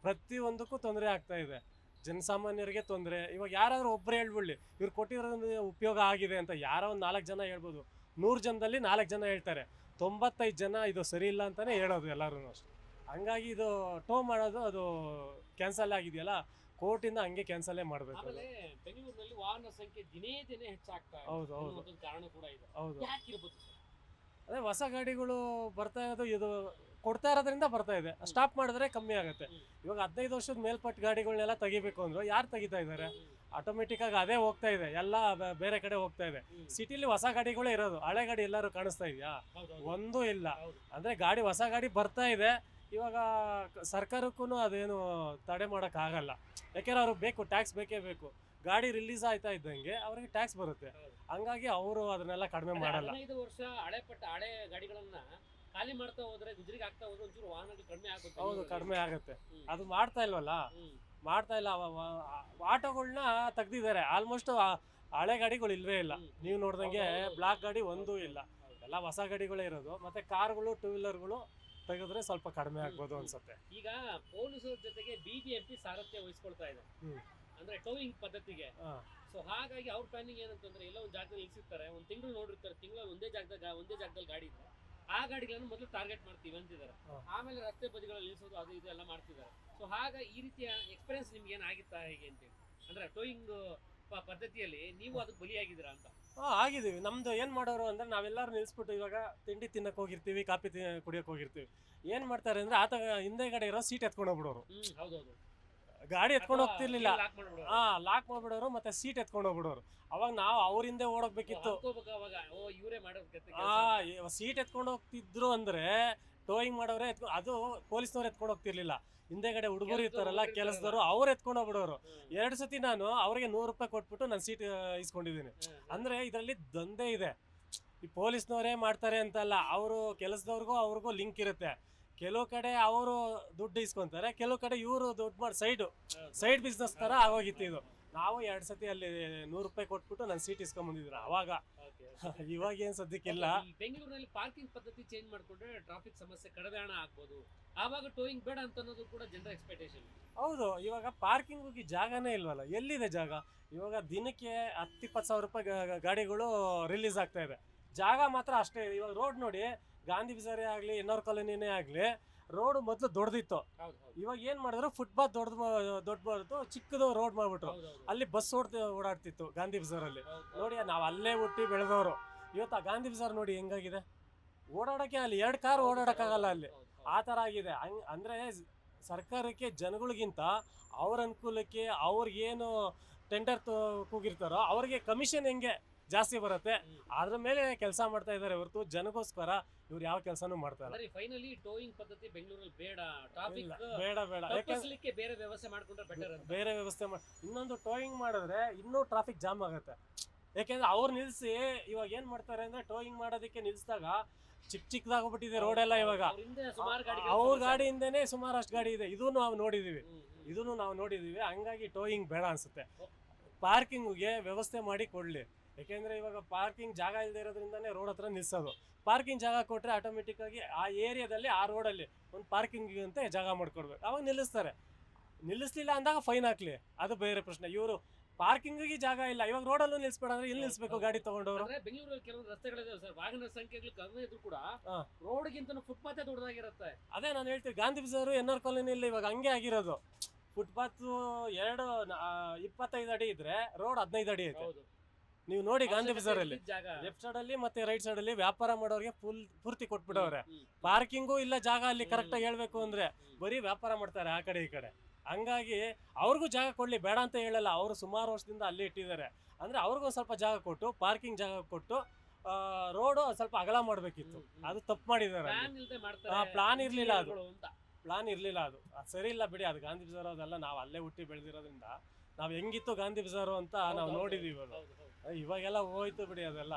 ಪ್ರತಿಯೊಂದಕ್ಕೂ ತೊಂದರೆ ಆಗ್ತಾ ಇದೆ. ಜನಸಾಮಾನ್ಯರಿಗೆ ತೊಂದರೆ. ಇವಾಗ ಯಾರಾದ್ರೂ ಒಬ್ರು ಹೇಳ್ಬಿಡ್ಲಿ ಇವ್ರು ಕೊಟ್ಟಿರೋದ್ರಿಂದ ಉಪಯೋಗ ಆಗಿದೆ ಅಂತ, ಯಾರೋ ಒಂದು 4 ಜನ ಹೇಳ್ಬೋದು. 100 ಜನದಲ್ಲಿ 4 ಜನ ಹೇಳ್ತಾರೆ. 95 ಜನ ಇದು ಸರಿ ಇಲ್ಲ ಅಂತಾನೆ ಹೇಳೋದು ಎಲ್ಲರೂ ಅಷ್ಟೇ. ಹಂಗಾಗಿ ಇದು ಟೋ ಮಾಡೋದು ಅದು ಕ್ಯಾನ್ಸಲ್ ಆಗಿದೆಯಲ್ಲ, ಕೋರ್ಟಿಂದ ಹಂಗೆ ಕ್ಯಾನ್ಸಲೇ ಮಾಡಬೇಕು. ಬೆಂಗಳೂರಿನಲ್ಲಿ ವಾಹನ ಸಂಖ್ಯೆ ದಿನೇ ಹೆಚ್ಚಾಗ್ತಾ ಇದೆ. ಹೌದು, ಕಾರಣ ಕೂಡ ಇದೆ. ಹೌದು, ಯಾಕಿರ್ಬೋದು? ಅದೇ ಹೊಸ ಗಾಡಿಗಳು ಬರ್ತಾ ಇರೋದು, ಇದು ಕೊಡ್ತಾ ಇರೋದ್ರಿಂದ ಬರ್ತಾ ಇದೆ. ಸ್ಟಾಪ್ ಮಾಡಿದ್ರೆ ಕಮ್ಮಿ ಆಗುತ್ತೆ. ಇವಾಗ 15 ವರ್ಷದ ಮೇಲ್ಪಟ್ಟ ಗಾಡಿಗಳನ್ನೆಲ್ಲ ತೆಗಿಬೇಕು ಅಂದ್ರು ಯಾರು ತೆಗಿತಾ ಇದ್ದಾರೆ? ಆಟೋಮೆಟಿಕ್ ಆಗಿ ಅದೇ ಹೋಗ್ತಾ ಇದೆ, ಎಲ್ಲ ಬೇರೆ ಕಡೆ ಹೋಗ್ತಾ ಇದೆ. ಸಿಟಿಲಿ ಹೊಸ ಗಾಡಿಗಳೇ ಇರೋದು, ಹಳೆ ಗಾಡಿ ಎಲ್ಲರೂ ಕಾಣಿಸ್ತಾ ಇದೆಯಾ? ಒಂದೂ ಇಲ್ಲ. ಅಂದ್ರೆ ಹೊಸ ಗಾಡಿ ಬರ್ತಾ ಇದೆ. ಇವಾಗ ಸರ್ಕಾರಕ್ಕೂ ಅದೇನು ತಡೆ ಮಾಡಕ್ ಆಗಲ್ಲ. ಯಾಕೆಂದ್ರೆ ಅವ್ರಿಗೆ ಬೇಕು, ಟ್ಯಾಕ್ಸ್ ಬೇಕೇ ಬೇಕು. ಗಾಡಿ ರಿಲೀಸ್ ಆಯ್ತಾ ಇದ್ದಂಗೆ ಅವ್ರಿಗೆ ಟ್ಯಾಕ್ಸ್ ಬರುತ್ತೆ. ಹಂಗಾಗಿ ಅವರು ಅದನ್ನೆಲ್ಲ ಕಡಿಮೆ ಮಾಡಲ್ಲ. 15 ವರ್ಷ ಹಳೆ ಗಾಡಿಗಳನ್ನ ಖಾಲಿ ಮಾಡ್ತಾ ಹೋದ್ರೆ ಗುಜರಿಗೆ ಆಗ್ತಾ ಹೋದ್ರೆ ಒಂಚೂರು ವಾಹನಗಳು ಕಡಿಮೆ ಆಗುತ್ತೆ. ಹೌದು, ಕಡಿಮೆ ಆಗುತ್ತೆ. ಅದು ಮಾಡ್ತಾ ಇಲ್ವಲ್ಲ, ಮಾಡ್ತಾ ಇಲ್ಲ. ಆಟೋಗಳನ್ನ ತೆಗ್ದಿದ್ದಾರೆ. ಆಲ್ಮೋಸ್ಟ್ ಹಳೆ ಗಾಡಿಗಳು ಇಲ್ವೇ ಇಲ್ಲ. ನೀವು ನೋಡ್ದಂಗೆ ಬ್ಲಾಕ್ ಗಾಡಿ ಒಂದೂ ಇಲ್ಲ, ಎಲ್ಲ ಹೊಸ ಗಾಡಿಗಳೇ ಇರೋದು. ಮತ್ತೆ ಕಾರ್ಗಳು, ಟೂ ವೀಲರ್ಗಳು ತೆಗೆದ್ರೆ ಸ್ವಲ್ಪ ಕಡಿಮೆ ಆಗ್ಬೋದು ಅನ್ಸುತ್ತೆ. ಈಗ ಪೊಲೀಸರ ಜೊತೆಗೆ ಬಿಬಿಎಂಪಿ ಸಾರಥ್ಯ ವಹಿಸ್ಕೊಳ್ತಾ ಇದೆ, ಅಂದ್ರೆ ಟೋಯಿಂಗ್ ಪದ್ಧತಿಗೆ. ಸೊ ಹಾಗಾಗಿ ಅವ್ರ ಪ್ಲಾನಿಂಗ್ ಏನಂತಂದ್ರೆ ಎಲ್ಲ ಒಂದು ಜಾಗದಲ್ಲಿ ನಿಲ್ಸಿರ್ತಾರೆ, ಒಂದು ತಿಂಗಳು ನೋಡಿರ್ತಾರೆ, ತಿಂಗಳಲ್ಲಿ ಒಂದೇ ಜಾಗದಲ್ಲಿ ಗಾಡಿ ಇದೆ, ಆ ಗಾಡಿಗಳನ್ನು ಮೊದಲು ಟಾರ್ಗೆಟ್ ಮಾಡ್ತೀವಿ ಅಂತಿದ್ದಾರೆ. ಆಮೇಲೆ ರಸ್ತೆ ಬದಿಗಳಲ್ಲಿ ನಿಲ್ಸೋದು ಅದು ಇದು ಎಲ್ಲ ಮಾಡ್ತಿದ್ದಾರೆ. ಸೊ ಹಾಗ ಈ ರೀತಿಯ ಎಕ್ಸ್ಪೀರಿಯನ್ಸ್ ನಿಮ್ಗೆ ಏನಾಗಿತ್ತಾ ಹೇಗೆ ಅಂತೇಳಿ, ಅಂದ್ರೆ ಟೋಯಿಂಗ್ ಪದ್ಧತಿಯಲ್ಲಿ ನೀವು ಅದಕ್ಕೆ ಬಲಿಯಾಗಿದ್ದೀರಾ ಅಂತ? ಆಗಿದ್ದೀವಿ. ನಮ್ದು ಏನ್ ಮಾಡೋರು ಅಂದ್ರೆ ನಾವೆಲ್ಲರೂ ನಿಲ್ಸ್ಬಿಟ್ಟು ಇವಾಗ ತಿಂಡಿ ತಿನ್ನಕ್ ಹೋಗಿರ್ತೀವಿ, ಕಾಫಿ ಕುಡಿಯಕ್ ಹೋಗಿರ್ತೀವಿ. ಏನ್ ಮಾಡ್ತಾರೆ ಅಂದ್ರೆ ಆತ ಹಿಂದೆಗಡೆ ಇರೋ ಸೀಟ್ ಎತ್ಕೊಂಡು ಹೋಗ್ಬಿಡೋರು. ಹೌದೌದು, ಗಾಡಿ ಎತ್ಕೊಂಡು ಹೋಗ್ತಿರ್ಲಿಲ್ಲ, ಲಾಕ್ ಮಾಡ್ಬಿಡೋರು. ಲಾಕ್ ಮಾಡ್ಬಿಡೋರು, ಮತ್ತೆ ಸೀಟ್ ಎತ್ಕೊಂಡು ಹೋಗ್ಬಿಡೋರು. ಅವಾಗ ನಾವು ಅವ್ರ ಹಿಂದೆ ಓಡೋಗ್ಬೇಕಿತ್ತು. ಇವರೇ ಮಾಡೋದು. ಸೀಟ್ ಎತ್ಕೊಂಡು ಹೋಗ್ತಿದ್ರು ಅಂದ್ರೆ ಟೋಯಿಂಗ್ ಮಾಡೋರೆ ಅದು ಪೊಲೀಸ್ನವ್ರು ಎತ್ಕೊಂಡು ಹೋಗ್ತಿರ್ಲಿಲ್ಲ. ಹಿಂದೆಗಡೆ ಹುಡುಗರು ಇರ್ತಾರಲ್ಲ ಕೆಲಸದವರು, ಅವ್ರು ಎತ್ಕೊಂಡು ಹೋಗ್ಬಿಡೋರು. 2 ಸತಿ ನಾನು ಅವ್ರಿಗೆ 100 ರೂಪಾಯಿ ಕೊಟ್ಬಿಟ್ಟು ನಾನು ಸೀಟ್ ಇಸ್ಕೊಂಡಿದ್ದೀನಿ. ಅಂದ್ರೆ ಇದರಲ್ಲಿ ದಂಧೆ ಇದೆ. ಈ ಪೊಲೀಸ್ನವರೇ ಮಾಡ್ತಾರೆ ಅಂತಲ್ಲ, ಅವರು ಕೆಲಸದವ್ರಿಗೂ ಅವ್ರಿಗೂ ಲಿಂಕ್ ಇರುತ್ತೆ. ಕೆಲವು ಕಡೆ ಅವರು ದುಡ್ಡು ಇಸ್ಕೊಂತಾರೆ, ಕೆಲವು ಕಡೆ ಇವರು ದುಡ್ಡು ಮಾಡಿ ಸೈಡ್ ಬಿಸ್ನೆಸ್ ತರ ಆಗೋಗಿತ್ತು ಇದು. ನಾವು 2 ಸತಿ ಅಲ್ಲಿ 100 ರೂಪಾಯಿ ಕೊಟ್ಬಿಟ್ಟು ನಾನು ಸೀಟ್ ಇಸ್ಕೊಂಡ್ಬಂದಿದ್ರು ಅವಾಗ. ಇವಾಗ ಏನ್ ಸದ್ಯಕ್ಕಿಲ್ಲ. ಬೆಂಗಳೂರಿನಲ್ಲಿ ಪಾರ್ಕಿಂಗ್ ಪದ್ಧತಿ ಚೇಂಜ್ ಮಾಡ್ಕೊಂಡ್ರೆ ಟ್ರಾಫಿಕ್ ಸಮಸ್ಯೆ ಕಡಿಮೆ ಆಗ್ಬೋದು. ಆವಾಗ ಟೋಯಿಂಗ್ ಬೇಡ ಅಂತ ಅನ್ನೋದು ಕೂಡ ಜನರ ಎಕ್ಸ್ಪೆಕ್ಟೇಷನ್. ಹೌದು, ಇವಾಗ ಪಾರ್ಕಿಂಗ್ ಜಾಗನೇ ಇಲ್ವಲ್ಲ, ಎಲ್ಲಿದೆ ಜಾಗ? ಇವಾಗ ದಿನಕ್ಕೆ 10-20 ಸಾವಿರ ರೂಪಾಯಿ ಗಾಡಿಗಳು ರಿಲೀಸ್ ಆಗ್ತಾ ಇದೆ, ಜಾಗ ಮಾತ್ರ ಅಷ್ಟೇ ಇದೆ. ಇವಾಗ ರೋಡ್ ನೋಡಿ, ಗಾಂಧಿ ಬಜಾರೇ ಆಗ್ಲಿ, ಎನ್ಆರ್ ಕಾಲೋನಿನೇ ಆಗ್ಲಿ, ರೋಡ್ ಮೊದಲು ದೊಡ್ಡದಿತ್ತು. ಇವಾಗ ಏನ್ ಮಾಡಿದ್ರು, ಫುಟ್ಪಾತ್ ದೊಡ್ಡಬಾರ್ದು, ಚಿಕ್ಕದು ರೋಡ್ ಮಾಡ್ಬಿಟ್ರು. ಅಲ್ಲಿ ಬಸ್ ಓಡಾಡ್ತಿತ್ತು ಗಾಂಧಿ ಬಜಾರಲ್ಲಿ. ನೋಡಿ, ನಾವು ಅಲ್ಲೇ ಹುಟ್ಟಿ ಬೆಳೆದವರು. ಇವತ್ತು ಆ ಗಾಂಧಿ ಬಜಾರ್ ನೋಡಿ ಹೆಂಗಾಗಿದೆ, ಓಡಾಡಕ್ಕೆ ಅಲ್ಲಿ 2 ಕಾರ್ ಓಡಾಡಕ್ಕಾಗಲ್ಲ ಅಲ್ಲಿ, ಆ ತರ ಆಗಿದೆ. ಅಂದ್ರೆ ಸರ್ಕಾರಕ್ಕೆ ಜನಗಳಿಗಿಂತ ಅವ್ರ ಅನುಕೂಲಕ್ಕೆ ಅವ್ರಿಗೇನು ಟೆಂಡರ್ ಕೂಗಿರ್ತಾರೋ ಅವ್ರಿಗೆ ಕಮಿಷನ್ ಹೆಂಗೆ ಜಾಸ್ತಿ ಬರುತ್ತೆ, ಅದ್ರ ಮೇಲೆ ಕೆಲಸ ಮಾಡ್ತಾ ಇದ್ದಾರೆ ಹೊರತು ಜನಗೋಸ್ಕರ ಇವ್ರು ಯಾವ ಕೆಲಸನೂ ಮಾಡ್ತಾರೆ. ಫೈನಲಿ ಟೋಯಿಂಗ್ ಪದ್ಧತಿ ಬೆಂಗಳೂರಲ್ಲಿ ಬೇಡ, ಟ್ರಾಫಿಕ್ ಬೇಡ. ಯಾಕೆ ಬೇರೆ ವ್ಯವಸ್ಥೆ ಮಾಡ್ಕೊಂಡ್ರೆ ಬೆಟರ್ ಅಂತ. ಬೇರೆ ವ್ಯವಸ್ಥೆ ಇನ್ನೊಂದು ಟೋಯಿಂಗ್ ಮಾಡಿದ್ರೆ ಇನ್ನೂ ಟ್ರಾಫಿಕ್ ಜಾಮ್ ಆಗುತ್ತೆ. ಯಾಕೆಂದ್ರೆ ಅವ್ರು ನಿಲ್ಸಿ ಇವಾಗ ಏನ್ ಮಾಡ್ತಾರೆ ಅಂದ್ರೆ, ಟೋಯಿಂಗ್ ಮಾಡೋದಕ್ಕೆ ನಿಲ್ಸಿದಾಗ ಚಿಕ್ಕದಾಗೋಗ್ಬಿಟ್ಟಿದೆ ರೋಡ್ ಎಲ್ಲ. ಇವಾಗ ಅವ್ರ ಗಾಡಿಯಿಂದನೇ ಸುಮಾರಷ್ಟು ಗಾಡಿ ಇದೆ, ಇದನ್ನು ನಾವು ನೋಡಿದೀವಿ. ಹಂಗಾಗಿ ಟೋಯಿಂಗ್ ಬೇಡ ಅನ್ಸುತ್ತೆ. ಪಾರ್ಕಿಂಗ್ಗೆ ವ್ಯವಸ್ಥೆ ಮಾಡಿ ಕೊಡ್ಲಿ. ಯಾಕೆಂದ್ರೆ ಇವಾಗ ಪಾರ್ಕಿಂಗ್ ಜಾಗ ಇಲ್ಲದೆ ಇರೋದ್ರಿಂದಾನೇ ರೋಡ್ ಹತ್ರ ನಿಲ್ಸೋದು. ಪಾರ್ಕಿಂಗ್ ಜಾಗ ಕೊಟ್ರೆ ಆಟೋಮೆಟಿಕ್ ಆಗಿ ಆ ಏರಿಯಾದಲ್ಲಿ, ಆ ರೋಡಲ್ಲಿ ಒಂದು ಪಾರ್ಕಿಂಗ್ ಅಂತ ಜಾಗ ಮಾಡ್ಕೊಡ್ಬೇಕು. ಅವಾಗ ನಿಲ್ಲಿಸ್ತಾರೆ. ನಿಲ್ಲಿಸ್ಲಿಲ್ಲ ಅಂದಾಗ ಫೈನ್ ಹಾಕ್ಲಿ, ಅದು ಬೇರೆ ಪ್ರಶ್ನೆ. ಇವರು ಪಾರ್ಕಿಂಗ್ಗೆ ಜಾಗ ಇಲ್ಲ, ಇವಾಗ ರೋಡಲ್ಲೂ ನಿಲ್ಸ್ಬೇಡ ಅಂದ್ರೆ ಎಲ್ಲಿ ನಿಲ್ಸ್ಬೇಕು ಗಾಡಿ ತಗೊಂಡವರು? ಬೆಂಗಳೂರಲ್ಲಿ ಕೆಲವೊಂದು ರಸ್ತೆಗಳಿದೆ ಸರ್, ವಾಹನ ಸಂಖ್ಯೆಗಳು ಕಡಿಮೆ ಇದ್ರು ಕೂಡ ರೋಡ್ಗಿಂತ ಫುಟ್ಪಾತ್ ದೊಡ್ಡದಾಗಿರುತ್ತೆ. ಅದೇ ನಾನು ಹೇಳ್ತೀನಿ, ಗಾಂಧಿ ಬಜಾರು, ಎನ್ಆರ್ ಕಾಲೋನಿಯಲ್ಲಿ ಇವಾಗ ಹಂಗೆ ಆಗಿರೋದು. ಫುಟ್ಪಾತ್ 25 ಅಡಿ ಇದ್ರೆ ರೋಡ್ 15 ಅಡಿ ಐತೆ. ನೀವು ನೋಡಿ ಗಾಂಧಿ ಬಜಾರಲ್ಲಿ ಲೆಫ್ಟ್ ಸೈಡ್ ಅಲ್ಲಿ ಮತ್ತೆ ರೈಟ್ ಸೈಡ್ ಅಲ್ಲಿ ವ್ಯಾಪಾರ ಮಾಡೋರಿಗೆ ಪೂರ್ತಿ ಕೊಟ್ಬಿಟ್ಟವ್ರೆ. ಪಾರ್ಕಿಂಗು ಇಲ್ಲ ಜಾಗ ಅಲ್ಲಿ ಕರೆಕ್ಟ್ ಆಗಿ ಹೇಳ್ಬೇಕು ಅಂದ್ರೆ, ಬರೀ ವ್ಯಾಪಾರ ಮಾಡ್ತಾರೆ ಆ ಕಡೆ ಈ ಕಡೆ. ಹಂಗಾಗಿ ಅವ್ರಿಗೂ ಜಾಗ ಕೊಡ್ಲಿ, ಬೇಡ ಅಂತ ಹೇಳಲ್ಲ. ಅವರು ಸುಮಾರು ವರ್ಷದಿಂದ ಅಲ್ಲೇ ಇಟ್ಟಿದ್ದಾರೆ. ಅಂದ್ರೆ ಅವ್ರಿಗೂ ಸ್ವಲ್ಪ ಜಾಗ ಕೊಟ್ಟು, ಪಾರ್ಕಿಂಗ್ ಜಾಗ ಕೊಟ್ಟು, ರೋಡು ಸ್ವಲ್ಪ ಅಗಲ ಮಾಡ್ಬೇಕಿತ್ತು. ಅದು ತಪ್ಪು ಮಾಡಿದ್ದಾರೆ. ಪ್ಲಾನ್ ಇರ್ಲಿಲ್ಲ ಅದು ಸರಿ ಇಲ್ಲ ಬಿಡಿ. ಅದು ಗಾಂಧಿ ಬಜಾರ್ ಅದೆಲ್ಲ ನಾವು ಅಲ್ಲೇ ಹುಟ್ಟಿ ಬೆಳೆದಿರೋದ್ರಿಂದ ನಾವು ಹೆಂಗಿತ್ತು ಗಾಂಧಿ ಬಜಾರು ಅಂತ ನಾವು ನೋಡಿದೀವಿ. ಇವಾಗೆಲ್ಲ ಹೋಯ್ತು ಬಿಡಿ ಅದೆಲ್ಲ.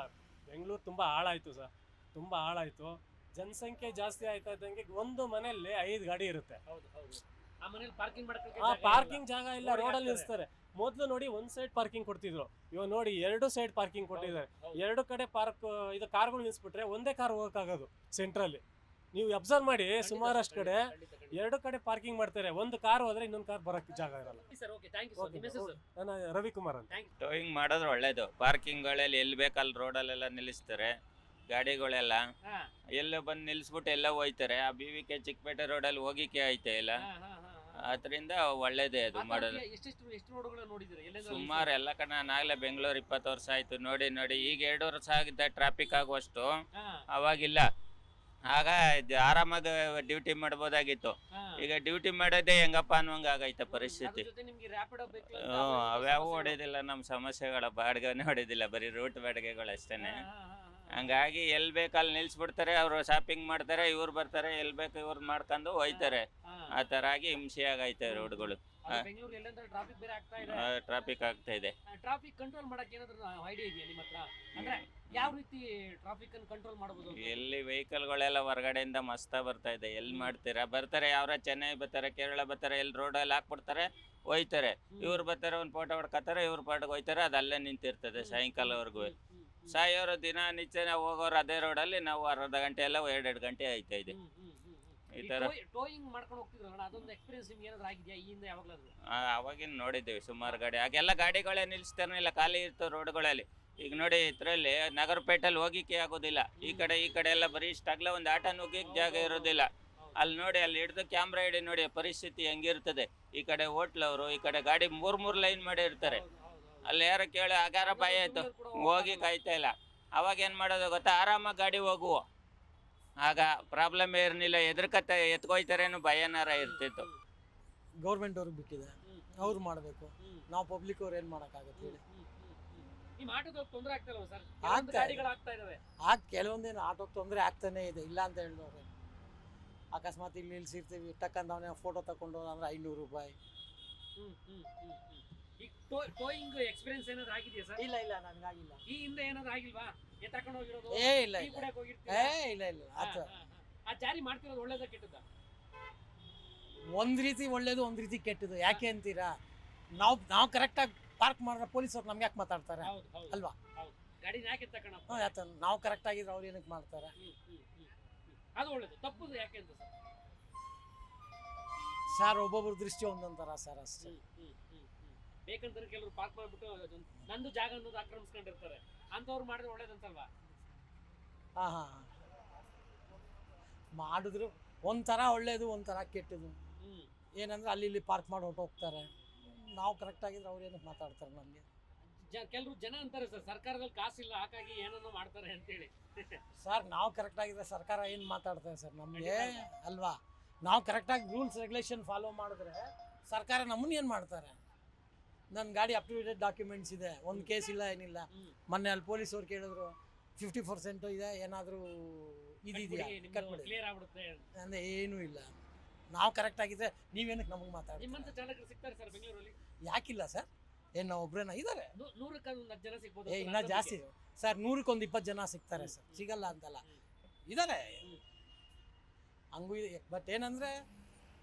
ಬೆಂಗಳೂರು ತುಂಬಾ ಹಾಳಾಯ್ತು ಸರ್, ತುಂಬಾ ಹಾಳಾಯ್ತು. ಜನಸಂಖ್ಯೆ ಜಾಸ್ತಿ ಆಯ್ತಾ ಇದ್ದಂಗೆ ಒಂದು ಮನೆಯಲ್ಲಿ 5 ಗಾಡಿ ಇರುತ್ತೆ. ಪಾರ್ಕಿಂಗ್ ಜಾಗ ಇಲ್ಲ, ರೋಡಲ್ಲಿ ನಿಲ್ಸ್ತಾರೆ. ಮೊದ್ಲು ನೋಡಿ ಒಂದ್ ಸೈಡ್ ಪಾರ್ಕಿಂಗ್ ಕೊಡ್ತಿದ್ರು, ಇವಾಗ ನೋಡಿ 2 ಸೈಡ್ ಪಾರ್ಕಿಂಗ್ ಕೊಟ್ಟಿದ್ದಾರೆ. 2 ಕಡೆ ಇದು ಕಾರ್ಗಳು ನಿಲ್ಸ್ಬಿಟ್ರೆ ಒಂದೇ ಕಾರ್ ಹೋಗಕ್ಕಾಗೋದು ಸೆಂಟ್ರಲ್ಲಿ. ನೀವು ಅಬ್ಸರ್ವ್ ಮಾಡಿ, ಸುಮಾರಷ್ಟು ಕಡೆ 2 ಕಡೆ ಪಾರ್ಕಿಂಗ್ ಮಾಡ್ತಾರೆ. ಒಂದು ಕಾರ್ ಹೋದ್ರೆ ಇನ್ನೊಂದು ಕಾರ್ ಬರಕ್ ಜಾಗ ಇರಲ್ಲ. ನಾನು ರವಿಕುಮಾರ್ ಅಂತ. ಟೋಯಿಂಗ್ ಮಾಡೋದು ಒಳ್ಳೇದು. ಪಾರ್ಕಿಂಗ್ಗಳಲ್ಲಿ ಎಲ್ಲಿ ಬೇಕಲ್ಲಿ ರೋಡಲ್ಲೆಲ್ಲ ನಿಲ್ಲಿಸ್ತಾರೆ ಗಾಡಿಗಳೆಲ್ಲ. ಎಲ್ಲ ಬಂದು ನಿಲ್ಲಿಸ್ಬಿಟ್ಟು ಎಲ್ಲ ಹೋಯ್ತಾರೆ. ಆ BVK ಚಿಕ್ಕಪೇಟೆ ರೋಡಲ್ಲಿ ಹೋಗಿಕೆ ಐತೆ ಇಲ್ಲ, ಅದರಿಂದ ಒಳ್ಳೇದೇ ಅದು ಮಾಡೋದು. ಸುಮಾರು ಎಲ್ಲ ಕಡೆ ನಾನಾಗಲೇ ಬೆಂಗಳೂರು 20 ವರ್ಷ ಆಯ್ತು ನೋಡಿ. ಈಗ 2 ವರ್ಷ ಆಗಿದ್ದ ಟ್ರಾಫಿಕ್ ಆಗುವಷ್ಟು ಅವಾಗಿಲ್ಲ. ಆಗ ಆರಾಮಾಗಿ ಡ್ಯೂಟಿ ಮಾಡ್ಬೋದಾಗಿತ್ತು. ಈಗ ಡ್ಯೂಟಿ ಮಾಡೋದೇ ಹೆಂಗಪ್ಪ ಅನ್ನೋಂಗ ಆಗೈತೆ ಪರಿಸ್ಥಿತಿ. ಅವ್ಯಾವು ಹೊಡೆದಿಲ್ಲ, ನಮ್ಮ ಸಮಸ್ಯೆಗಳ ಬಾಡಿಗೆನೇ ಹೊಡೆದಿಲ್ಲ, ಬರೀ ರೂಟ್ ಬಾಡಿಗೆಗಳು ಅಷ್ಟೇನೆ. ಹಂಗಾಗಿ ಎಲ್ಲಿ ಬೇಕಲ್ಲಿ ನಿಲ್ಸ್ಬಿಡ್ತಾರೆ, ಅವರು ಶಾಪಿಂಗ್ ಮಾಡ್ತಾರೆ, ಇವ್ರು ಬರ್ತಾರೆ, ಎಲ್ಲಿ ಬೇಕು ಇವ್ರು ಮಾಡ್ಕೊಂಡು ಹೋಯ್ತಾರೆ. ಆ ಥರ ಆಗಿ ಹಿಂಸೆ ಆಗೈತೆ ರೋಡ್ಗಳು. ಬೆಂಗಳೂರು ಎಲ್ಲಂದ್ರೆ ಟ್ರಾಫಿಕ್ ಬೇರೆ ಆಗ್ತಾ ಇದೆ. ಟ್ರಾಫಿಕ್ ಆಗ್ತಾ ಇದೆ. ಟ್ರಾಫಿಕ್ ಕಂಟ್ರೋಲ್ ಮಾಡಕ್ಕೆ ಏನಾದ್ರು ಐಡಿಯಾ ಇದೆಯಾ ನಿಮ್ಮ ಹತ್ರ? ಅಂದ್ರೆ ಯಾವ ರೀತಿ ಟ್ರಾಫಿಕ್ ಅನ್ನು ಕಂಟ್ರೋಲ್ ಮಾಡಬಹುದು? ಎಲ್ಲಿ ವೆಹಿಕಲ್ಗಳೆಲ್ಲ ಹೊರಗಡೆಯಿಂದ ಮಸ್ತ ಬರ್ತಾ ಇದೆ. ಎಲ್ಲಿ ಮಾಡ್ತೀರಾ? ಬರ್ತಾರೆ, ಯಾರ ಚೆನ್ನೈ ಬರ್ತಾರೆ, ಕೇರಳ ಬರ್ತಾರೆ, ಎಲ್ಲಿ ರೋಡಲ್ಲಿ ಹಾಕ್ಬಿಡ್ತಾರೆ, ಹೋಯ್ತಾರೆ. ಇವ್ರು ಬರ್ತಾರೆ, ಒಂದು ಫೋಟೋ ಹೊಡ್ಕೊತಾರೆ, ಇವ್ರ ಪಾಟಿಗೆ ಹೋಯ್ತಾರೆ, ಅದು ಅಲ್ಲೇ ನಿಂತಿರ್ತದೆ ಸಾಯಂಕಾಲವರೆಗೂ. ಸಾಯೋರು ದಿನ ನಿತ್ಯ ಹೋಗೋರು ಅದೇ ರೋಡಲ್ಲಿ, ನಾವು ಅರ್ಧ ಗಂಟೆ ಎಲ್ಲ 2 ಗಂಟೆ ಆಯ್ತಾ ಇದೆ ಈ ತರ. ಟೋಯಿಂಗ್ ಮಾಡ್ಕೊಂಡು ಹೋಗ್ತಿದ್ರಲ್ಲ, ಅದೊಂದು ಎಕ್ಸ್ಪೀರಿಯನ್ಸ್ ನಿಮ್ಗೆ ಏನಾದ್ರು ಆಗಿದೆಯಾ ಈ ಹಿಂದೆ ಯಾವಾಗಲಾದ್ರು? ಅವಾಗಿನ ನೋಡಿದ್ದೇವೆ ಸುಮಾರು ಗಾಡಿ. ಆಗೆಲ್ಲ ಗಾಡಿಗಳೇ ನಿಲ್ಲಿಸ್ತಾರನಿಲ್ಲ, ಖಾಲಿ ಇರ್ತವೆ ರೋಡ್ಗಳಲ್ಲಿ. ಈಗ ನೋಡಿ, ಇದರಲ್ಲಿ ನಗರಪೇಟೆಯಲ್ಲಿ ಹೋಗಿಕ್ಕೆ ಆಗೋದಿಲ್ಲ. ಈ ಕಡೆ ಎಲ್ಲ ಬರೀ ಇಷ್ಟಾಗ್ಲೇ ಒಂದು ಆಟ ನುಗ್ಗಿಕ್ ಜಾಗ ಇರೋದಿಲ್ಲ. ಅಲ್ಲಿ ನೋಡಿ, ಅಲ್ಲಿ ಹಿಡಿದು ಕ್ಯಾಮ್ರಾ ಹಿಡಿ ನೋಡಿ ಪರಿಸ್ಥಿತಿ ಹೆಂಗಿರ್ತದೆ. ಈ ಕಡೆ ಹೋಟ್ಲವರು, ಈ ಕಡೆ ಗಾಡಿ ಮೂರ್ ಲೈನ್ ಮಾಡಿ ಇರ್ತಾರೆ. ಅಲ್ಲಿ ಯಾರು ಕೇಳಿ ಆಗಾರ ಬಾಯಿ ಆಯ್ತು, ಹೋಗಿ ಕಾಯ್ತಾ ಇಲ್ಲ. ಅವಾಗ ಏನ್ ಮಾಡೋದು ಗೊತ್ತಾ? ಆರಾಮಾಗಿ ಗಾಡಿ ಹೋಗುವ, ಆಗ ಪ್ರಾಬ್ಲಮ್ ಇರಲಿಲ್ಲ. ಎದ್ರಕತ್ತ ಎತ್ಕೊಯ್ತಾರೇನು ಭಯನಾರ ಇರ್ತಿತ್ತು. ಗೌರ್ಮೆಂಟ್ ಅವ್ರಿಗೆ ಬಿಟ್ಟಿದೆ, ಅವ್ರು ಮಾಡಬೇಕು. ನಾವು ಪಬ್ಲಿಕ್ ಅವ್ರು ಏನು ಮಾಡೋಕ್ಕಾಗತ್ತೆ ಹೇಳಿ? ನಿಮ್ಮ ಆಟೋದವ್ರಿಗೆ ತೊಂದರೆ ಆಗ್ತಾ ಇಲ್ವಾ ಸರ್? ಆಗ್ತಾ ಇದೆ. ಗಾಡಿಗಳು ಆಗ್ತಾ ಇದಾವೆ. ಕೆಲವೊಂದೇನು ಆಟೋಗೆ ತೊಂದರೆ ಆಗ್ತಾನೆ ಇದೆ, ಇಲ್ಲ ಅಂತ ಹೇಳಿದವ್ರೆ. ಅಕಸ್ಮಾತ್ ಇಲ್ಲಿ ನಿಲ್ಸಿರ್ತೀವಿ, ಟಕ್ಕಂತ ಅವನೇ ಫೋಟೋ ತಗೊಂಡು ಅಂದ್ರೆ 500 ರೂಪಾಯಿ. ಈಗ ಟೋಯಿಂಗ್ ಎಕ್ಸ್ಪೀರಿಯನ್ಸ್ ಏನಾದ್ರು ಆಗಿದೆಯಾ ಸರ್? ಇಲ್ಲ ನನಗಾಗಿಲ್ಲ. ಈ ಹಿಂದೆ ಏನಾದ್ರು ಆಗಿಲ್ವಾ? ಎತ್ತಕೊಂಡು ಹೋಗಿರೋದು, ಇಲ್ಲ ಟೀ ಕುಡಿಯಕ್ಕೆ ಹೋಗಿರ್ತೀರಾ? ಇಲ್ಲ ಆ ಜಾರಿ ಮಾಡ್ತಿರೋದು ಒಳ್ಳೇದ ಕೆಟ್ಟದ? ಒಂದ್ ರೀತಿ ಒಳ್ಳೇದು, ಒಂದ್ ರೀತಿ ಕೆಟ್ಟದು. ಯಾಕೆ ಅಂತೀರಾ? ನಾವು ಕರೆಕ್ಟಾಗಿ ಪಾರ್ಕ್ ಮಾಡಿದ್ರೆ ಪೊಲೀಸವ್ರು ನಮ್ಗೆ ಯಾಕೆ ಮಾತಾಡ್ತಾರೆ ಅಲ್ವಾ? ಗಾಡಿನ ಯಾಕೆ ತಗೊಂಡಪ್ಪ? ಯಾಕೆ ನಾವು ಕರೆಕ್ಟ್ ಆಗಿದ್ರೆ ಅವ್ರು ಏನಕ್ಕೆ ಮಾಡ್ತಾರೆ? ಅದು ಒಳ್ಳೇದು. ತಪ್ಪುದು ಯಾಕೆ ಅಂತ ಸರ್? ಸರ್, ಒಬ್ಬೊಬ್ರ ದೃಷ್ಟಿ ಒಂದೊಂಥರ ಸರ್, ಅಷ್ಟೇ. ಬೇಕಂತಾರೆ ಕೆಲವರು ಪಾರ್ಕ್ ಮಾಡ್ಬಿಟ್ಟು ನಂದು ಜಾಗ ಅನ್ನೋದು ಆಕ್ರಮಿಸ್ಕೊಂಡಿರ್ತಾರೆ. ಅಂತವ್ರು ಮಾಡಿದ್ರೆ ಒಳ್ಳೇದಂತಲ್ವಾ? ಹಾ ಮಾಡಿದ್ರು ಒಂಥರ ಒಳ್ಳೇದು, ಒಂಥರ ಕೆಟ್ಟದು. ಏನಂದ್ರೆ ಅಲ್ಲಿ ಇಲ್ಲಿ ಪಾರ್ಕ್ ಮಾಡಿ ಹೊರಟೋಗ್ತಾರೆ. ನಾವು ಕರೆಕ್ಟ್ ಆಗಿದ್ರೆ ಅವ್ರು ಏನಕ್ಕೆ ಮಾತಾಡ್ತಾರೆ ನಮಗೆ? ಕೆಲವರು ಜನ ಅಂತಾರೆ ಸರ್, ಸರ್ಕಾರದಲ್ಲಿ ಕಾಸಿಲ್ಲ ಹಾಗಾಗಿ ಏನನ್ನೋ ಮಾಡ್ತಾರೆ ಅಂತೇಳಿ. ಸರ್, ನಾವು ಕರೆಕ್ಟ್ ಆಗಿದ್ರೆ ಸರ್ಕಾರ ಏನು ಮಾತಾಡ್ತಾರೆ ಸರ್ ನಮಗೆ ಅಲ್ವಾ? ನಾವು ಕರೆಕ್ಟಾಗಿ ರೂಲ್ಸ್ ರೆಗ್ಯುಲೇಷನ್ ಫಾಲೋ ಮಾಡಿದ್ರೆ ಸರ್ಕಾರ ನಮ್ಮನ್ನ ಏನು ಮಾಡ್ತಾರೆ? ನನ್ನ ಗಾಡಿ ಅಪ್ ಟು ಡೇಟ್ ಡಾಕ್ಯುಮೆಂಟ್ಸ್ ಇದೆ, ಒಂದು ಕೇಸ್ ಇಲ್ಲ, ಏನಿಲ್ಲ. ಮೊನ್ನೆ ಅಲ್ಲಿ ಪೊಲೀಸವ್ರು ಕೇಳಿದ್ರು 50% ಇದೆ, ಏನಾದರೂ ಇದೆಯಾ ಕಟ್ಬಿಡಿ ಅಂದರೆ ಏನೂ ಇಲ್ಲ. ನಾವು ಕರೆಕ್ಟ್ ಆಗಿದ್ರೆ ನೀವೇನಕ್ಕೆ ನಮಗೆ ಮಾತಾಡ್ತೀವಿ? ನಿಮ್ಮಂತ ಚಾಲಕರು ಸಿಗ್ತಾರೆ ಸರ್ ಬೆಂಗಳೂರಲ್ಲಿ? ಯಾಕಿಲ್ಲ ಸರ್, ಏನು ನಾವು ಒಬ್ಬರೇನ ಇದ್ದಾರೆ? 100ಕ್ಕೆ 10 ಜನ ಸಿಗ್ಬೋದು. ಇನ್ನೂ ಜಾಸ್ತಿ ಸರ್, 100ಕ್ಕೆ 20 ಜನ ಸಿಗ್ತಾರೆ ಸರ್, ಸಿಗಲ್ಲ ಅಂತಲ್ಲ, ಇದ್ದಾರೆ. ಹಂಗೂ ಇದೆ. ಬಟ್ ಏನಂದರೆ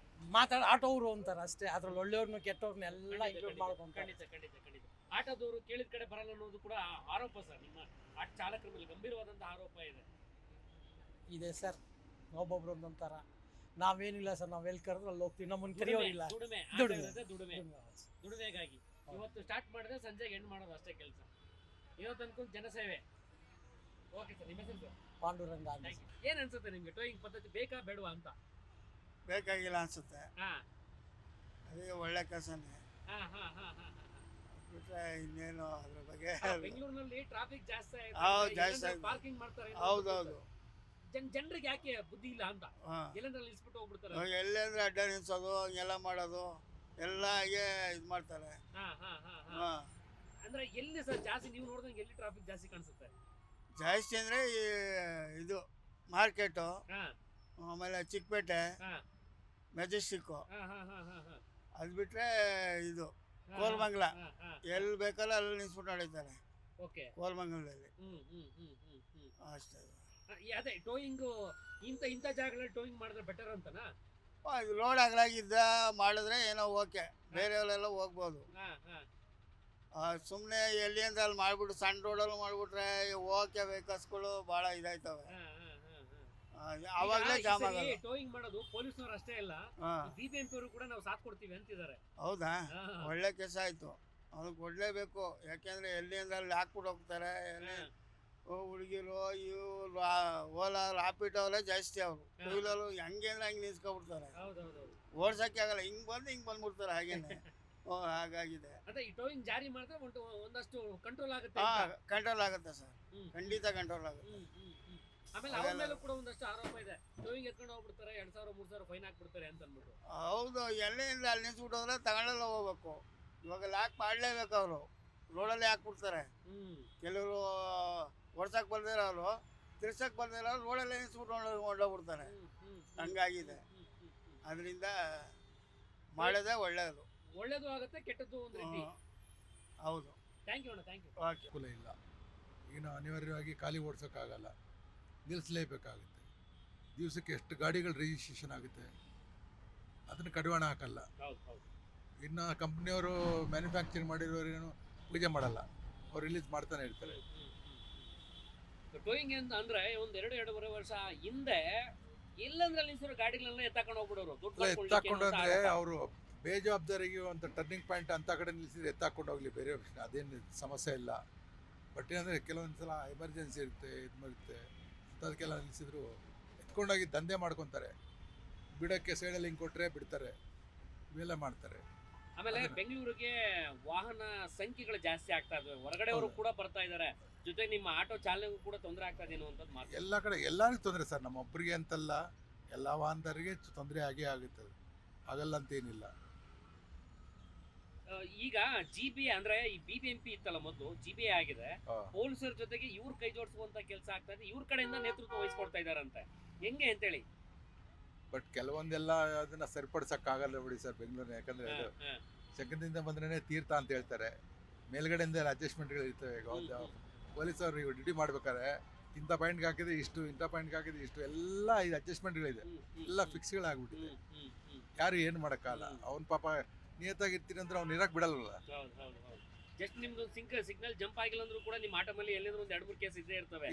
ಆಟೋವ್ರು ಅಂತಾರೆ ಅಷ್ಟೇ, ಅದ್ರಲ್ಲಿ ಒಳ್ಳೆಯವ್ರನ್ನ ಕೆಟ್ಟವ್ರನ್ನ ಎಲ್ಲ ಇನ್ಕ್ಲೂಡ್ ಮಾಡ್ಕೊಂತಾರೆ. ಖಂಡಿತ. ಆಟೋದವರು ಕೇಳಿದ ಕಡೆ ಬರಲ್ಲ ಅನ್ನೋದು ಕೂಡ ಆರೋಪ ಸರ್. ನಿಮ್ಮ ಆಟೋ ಚಾಲಕರ ಮೇಲೆ ಗಂಭೀರವಾದಂಥ ಆರೋಪ ಇದೆ ಸರ್. ಒಬ್ಬೊಬ್ರು ಒಂದೊಂಥರ. ನಾವೇನಿಲ್ಲ ಸರ್, ನಾವು ಎಲ್ಲಿ ಕರೆದ್ರೆ ಅಲ್ಲಿ ಹೋಗ್ತೀವಿ, ನಮ್ಮನ್ನು ಕರೆಯೋರಿಲ್ಲ. ದುಡಿಮೆಗಾಗಿ ಇವತ್ತು ಸ್ಟಾರ್ಟ್ ಮಾಡಿದ್ರೆ ಸಂಜೆಗೆ ಎಂಡ್ ಮಾಡೋದು ಅಷ್ಟೇ ಕೆಲಸ. ಇವತ್ತು ಅನ್ಕೊಂಡು ಜನಸೇವೆ. ಓಕೆ ಸರ್, ನಿಮ್ಮ ಹೆಸರು ಸರ್? ಪಾಂಡುರಂಗ. ಏನ್ ಅನ್ಸುತ್ತೆ ನಿಮ್ಗೆ? ಟೋಯಿಂಗ್ ಪದ್ಧತಿ ಬೇಕಾ ಬೇಡವಾ ಅಂತ? ಬೇಕಾಗಿಲ್ಲ ಅನ್ಸುತ್ತೆ. ಅದೇ ಒಳ್ಳೆ ಕೆಲಸನೇ ಬಿಟ್ರೆ ಇನ್ನೇನು ಅದ್ರ ಬಗ್ಗೆ. ಬೆಂಗಳೂರಿನಲ್ಲಿ ಟ್ರಾಫಿಕ್ ಜಾಸ್ತಿ ಜಾಸ್ತಿ ಪಾರ್ಕಿಂಗ್ ಮಾಡ್ತಾರೆ. ಹೌದೌದು. ಜನರಿಗೆ ಯಾಕೆ ಬುದ್ಧಿ ಇಲ್ಲ ಅಂತ ಎಲ್ಲಂದ್ರೆ ನಿಲ್ಸ್ಬಿಟ್ಟು ಹೋಗ್ಬಿಡ್ತಾರೆ. ಎಲ್ಲೇ ಅಂದ್ರೆ ಅಡ್ಡ ನಿಲ್ಸೋದು, ಹಂಗೆಲ್ಲ ಮಾಡೋದು ಎಲ್ಲ ಇದು ಮಾಡ್ತಾರೆ. ಅಂದ್ರೆ ಎಲ್ಲಿ ಸರ್ ಜಾಸ್ತಿ ನೀವು ನೋಡಿದಂಗೆ ಎಲ್ಲಿ ಟ್ರಾಫಿಕ್ ಜಾಸ್ತಿ ಕಾಣಿಸುತ್ತೆ? ಜಾಸ್ತಿ ಅಂದ್ರೆ ಇದು ಮಾರ್ಕೆಟು, ಆಮೇಲೆ ಚಿಕ್ಕಪೇಟೆ, ಮೆಜೆಸ್ಟಿಕ್ಕು, ಅದು ಬಿಟ್ರೆ ಇದು ಕೋಲ್ಮಂಗ್ಲ. ಎಲ್ಲಿ ಬೇಕಲ್ಲ ಅಲ್ಲಿ ನಿಲ್ಸ್ಬಿಟ್ಟು ಹೊಡಿತಾರೆ ಕೋಲ್ಮಂಗ್ಲದಲ್ಲಿ ಅಷ್ಟೇ. ಅದೇ ಟೋಯಿಂಗ್ ಇಂಥ ಜಾಗಗಳಲ್ಲಿ ಟೋಯಿಂಗ್ ಮಾಡಿದ್ರೆ ಬೆಟರ್ ಅಂತನಾ? ಇದು ರೋಡ್ ಅಗಲಾಗಿದ್ದ ಮಾಡಿದ್ರೆ ಏನೋ ಓಕೆ, ಬೇರೆಯವರೆಲ್ಲ ಹೋಗ್ಬೋದು. ಸುಮ್ಮನೆ ಎಲ್ಲಿ ಅಂತ ಅಲ್ಲಿ ಮಾಡ್ಬಿಟ್ಟು ಸಣ್ಣ ರೋಡಲ್ಲಿ ಮಾಡ್ಬಿಟ್ರೆ ಓಕೆ ವೆಹಿಕಲ್ಸ್ಗಳು ಭಾಳ ಇದಾಯ್ತವೆ. ಅವಾಗಲೇ ಜಾಮ್ ಆಗಲ್ಲ. ಟೋಯಿಂಗ್ ಮಾಡೋದು ಪೊಲೀಸ್ನವ್ರು ಅಷ್ಟೇ ಇಲ್ಲ, BBMP ಅವರು ಕೂಡ ನಾವು ಸಾಥ್ ಕೊಡ್ತೀವಿ ಅಂತಿದ್ದಾರೆ. ಹೌದಾ? ಒಳ್ಳೆ ಕೆಲಸ ಆಯ್ತು, ಅದು ಕೊಡ್ಲೇಬೇಕು. ಯಾಕೆಂದ್ರೆ ಎಲ್ಲಿ ಅಂದ್ರೆ ಅಲ್ಲಿ ಹಾಕ್ಬಿಟ್ಟು ಹೋಗ್ತಾರೆ. ಹುಡುಗಿರು ಇವು ಓಲಾ ರಾಪಿಡ್ ಅವರೇ ಜಾಸ್ತಿ. ಅವರು ಟೂ ವೀಲರು ಹೆಂಗೆ ಅಂದ್ರೆ ಹಂಗೆ ನಿಲ್ಸ್ಕೊಬಿಡ್ತಾರೆ, ಓಡ್ಸಕ್ಕೆ ಆಗಲ್ಲ. ಹಿಂಗೆ ಬಂದ್ಬಿಡ್ತಾರೆ ಹಾಗೇನೆ. ಹಾಗಾಗಿದೆ. ಅದೇ ಈ ಟೋಯಿಂಗ್ ಜಾರಿ ಮಾಡಿದ್ರೆ ಒಂದಷ್ಟು ಕಂಟ್ರೋಲ್ ಆಗುತ್ತೆ. ಕಂಟ್ರೋಲ್ ಆಗುತ್ತೆ ಸರ್, ಖಂಡಿತ ಕಂಟ್ರೋಲ್ ಆಗುತ್ತೆ. ಆಮೇಲೆ ಅವ್ರ ಮೇಲೂ ಕೂಡ ಒಂದಷ್ಟು ಆರೋಪ ಇದೆ, ಟೋಯಿಂಗ್ ಎತ್ಕೊಂಡು ಹೋಗ್ಬಿಡ್ತಾರೆ, 2,000-3,000 ಫೈನ್ ಹಾಕ್ಬಿಡ್ತಾರೆ ಅಂತ ಅಂದ್ಬಿಟ್ಟು. ಹೌದು, ಎಲ್ಲಿಂದ ಅಲ್ಲಿ ನಿಲ್ಸ್ಬಿಟ್ಟು ಹೋದ್ರೆ ತಗೊಂಡೆಲ್ಲ ಹೋಗ್ಬೇಕು. ಇವಾಗ ಲಾಕ್ ಮಾಡಲೇಬೇಕು, ಅವರು ರೋಡಲ್ಲೇ ಹಾಕ್ಬಿಡ್ತಾರೆ. ಕೆಲವರು ಓಡ್ಸಕ್ಕೆ ಬಂದಿರೋರು, ತಿರ್ಸಕ್ಕೆ ಬಂದಿರೋರು ರೋಡಲ್ಲೇ ನಿಲ್ಸ್ಬಿಟ್ಟು ಹೊರಡೋಗ್ಬಿಡ್ತಾರೆ. ಹಂಗಾಗಿದೆ. ಅದರಿಂದ ಮಾಡೋದೇ ಒಳ್ಳೆಯದು. ಒಳ್ಳೇದು ಆಗುತ್ತೆ ಕೆಟ್ಟದ್ದು ಒಂದು ರೀತಿ. ಹೌದು. ಥ್ಯಾಂಕ್ ಯು ಅಣ್ಣ, ಥ್ಯಾಂಕ್ ಯು. ಓಕೆ. ಅನುಕೂಲ ಇಲ್ಲ. ಇನ್ನು ಅನಿವಾರ್ಯವಾಗಿ ಖಾಲಿ ಓಡಿಸೋಕ್ಕಾಗಲ್ಲ, ನಿಲ್ಲಿಸಲೇಬೇಕಾಗುತ್ತೆ. ದಿವಸಕ್ಕೆ ಎಷ್ಟು ಗಾಡಿಗಳು ರಿಜಿಸ್ಟ್ರೇಷನ್ ಆಗುತ್ತೆ, ಅದನ್ನು ಕಡಿವಾಣ ಹಾಕಲ್ಲ. ಹೌದು ಹೌದು. ಇನ್ನು ಕಂಪ್ನಿಯವರು ಮ್ಯಾನುಫ್ಯಾಕ್ಚರಿಂಗ್ ಮಾಡಿರೋರೇನು ಪೂಜೆ ಮಾಡಲ್ಲ, ಅವ್ರು ರಿಲೀಸ್ ಮಾಡ್ತಾನೆ ಇರ್ತಾರೆ. ಟೋಯಿಂಗ್ ಅಂತ ಅಂದ್ರೆ ಒಂದ್ 2-2.5 ವರ್ಷ ಹಿಂದೆ ಇಲ್ಲಂದ್ರೆ ನಿಲ್ಸಿರೋ ಗಾಡಿಗಳನ್ನ ಎತ್ತಾಕೊಂಡು ಹೋಗ್ಬಿಡೋರು. ದುಡ್ಡು ಎತ್ತಾಕೊಂಡು ಅಂದರೆ ಅವರು ಬೇಜವಾಬ್ದಾರಿಗೆ ಒಂದು ಟರ್ನಿಂಗ್ ಪಾಯಿಂಟ್ ಅಂತ ಕಡೆ ನಿಲ್ಲಿಸಿದ್ರೆ ಎತ್ತಾಕೊಂಡು ಹೋಗ್ಲಿ, ಬೇರೆ ವಿಷಯ ಅದೇನು ಸಮಸ್ಯೆ ಇಲ್ಲ. ಬಟ್ ಏನಂದರೆ ಕೆಲವೊಂದು ಸಲ ಎಮರ್ಜೆನ್ಸಿ ಇರುತ್ತೆ, ಇದು ಬರುತ್ತೆ, ಅಂಥದಕ್ಕೆಲ್ಲ ನಿಲ್ಲಿಸಿದ್ರು ಎತ್ಕೊಂಡೋಗಿ ದಂಧೆ ಮಾಡ್ಕೊತಾರೆ. ಬಿಡೋಕ್ಕೆ ಸೈಡಲ್ಲಿ ಹಿಂಗೆ ಕೊಟ್ಟರೆ ಬಿಡ್ತಾರೆ, ಇವೆಲ್ಲ ಮಾಡ್ತಾರೆ. ಆಮೇಲೆ ಬೆಂಗಳೂರಿಗೆ ವಾಹನ ಸಂಖ್ಯೆಗಳು ಜಾಸ್ತಿ ಆಗ್ತಾ ಇದಾವೆ, ಹೊರಗಡೆಯವರು ಕೂಡ ಬರ್ತಾ ಇದ್ದಾರೆ, ಜೊತೆಗೆ ನಿಮ್ಮ ಆಟೋ ಚಾಲನೆಗೂ ಕೂಡ ತೊಂದರೆ ಆಗ್ತಾ ಇದೆ ಅನ್ನುವಂಥದ್ದು ಮಾತು. ಎಲ್ಲ ಕಡೆ ಎಲ್ಲರಿಗೂ ತೊಂದರೆ ಸರ್, ನಮ್ಮ ಒಬ್ಬರಿಗೆ ಅಂತಲ್ಲ, ಎಲ್ಲ ವಾಹನದಾರರಿಗೆ ತೊಂದರೆ ಆಗೇ ಆಗುತ್ತದೆ, ಆಗಲ್ಲ ಅಂತೇನಿಲ್ಲ. ಈಗ GBA ಅಂದ್ರೆ ಈ BBMP ಇತ್ತಲ್ಲ, ಮೊದಲು GBA ಆಗಿದೆ, ಪೊಲೀಸರ ಜೊತೆಗೆ ಇವ್ರು ಕೈ ಜೋಡಿಸುವಂತ ಕೆಲಸ ಆಗ್ತಾ ಇದೆ, ಇವ್ರ ಕಡೆಯಿಂದ ನೇತೃತ್ವ ವಹಿಸ್ಕೊಡ್ತಾ ಇದಾರಂತೆ, ಹೆಂಗೆ ಅಂತೇಳಿ. ಬಟ್ ಕೆಲವೊಂದೆಲ್ಲ ಅದನ್ನ ಸರಿಪಡಿಸಕ್ಕಾಗಲ್ಲ ಬಿಡಿ ಸರ್ ಬೆಂಗಳೂರಿನ. ಯಾಕಂದ್ರೆ ಅದು ಸೆಕೆಂದಿಂದ ಬಂದ್ರೇ ತೀರ್ಥ ಅಂತ ಹೇಳ್ತಾರೆ, ಮೇಲ್ಗಡೆಯಿಂದ ಅಡ್ಜಸ್ಟ್ಮೆಂಟ್ಗಳು ಇರ್ತವೆ. ಈಗ ಪೊಲೀಸರು ಈಗ ಡ್ಯೂಟಿ ಮಾಡ್ಬೇಕಾದ್ರೆ ಇಂಥ ಪಾಯಿಂಟ್ಗೆ ಹಾಕಿದ್ರೆ ಇಷ್ಟು, ಇಂಥ ಪಾಯಿಂಟ್ಗೆ ಹಾಕಿದ್ರೆ ಇಷ್ಟು, ಎಲ್ಲ ಇದು ಅಡ್ಜಸ್ಟ್ಮೆಂಟ್ಗಳಿದೆ, ಎಲ್ಲ ಫಿಕ್ಸ್ಗಳಾಗ್ಬಿಟ್ಟಿದೆ. ಯಾರು ಏನು ಮಾಡೋಕ್ಕಾಗಲ್ಲ. ಅವ್ನ ಪಾಪ ನಿಯತ್ತಾಗಿರ್ತೀನಿ ಅಂದ್ರೆ ಅವ್ನು ಇರಕ್ಕೆ ಬಿಡಲ್ವಲ್ಲ. ಜಸ್ಟ್ ನಿಮ್ದು ಸಿಗ್ನಲ್ ಜಂಪ್ ಆಗಿಲ್ಲ ಅಂದ್ರೂ ಕೂಡ ನಿಮ್ಮ ಆಟೋಮಲ್ಲಿ ಎಲ್ಲಿಂದ್ರೂ ಒಂದು 2-3 ಕೇಸ್ ಇದ್ದೇ ಇರ್ತವೆ.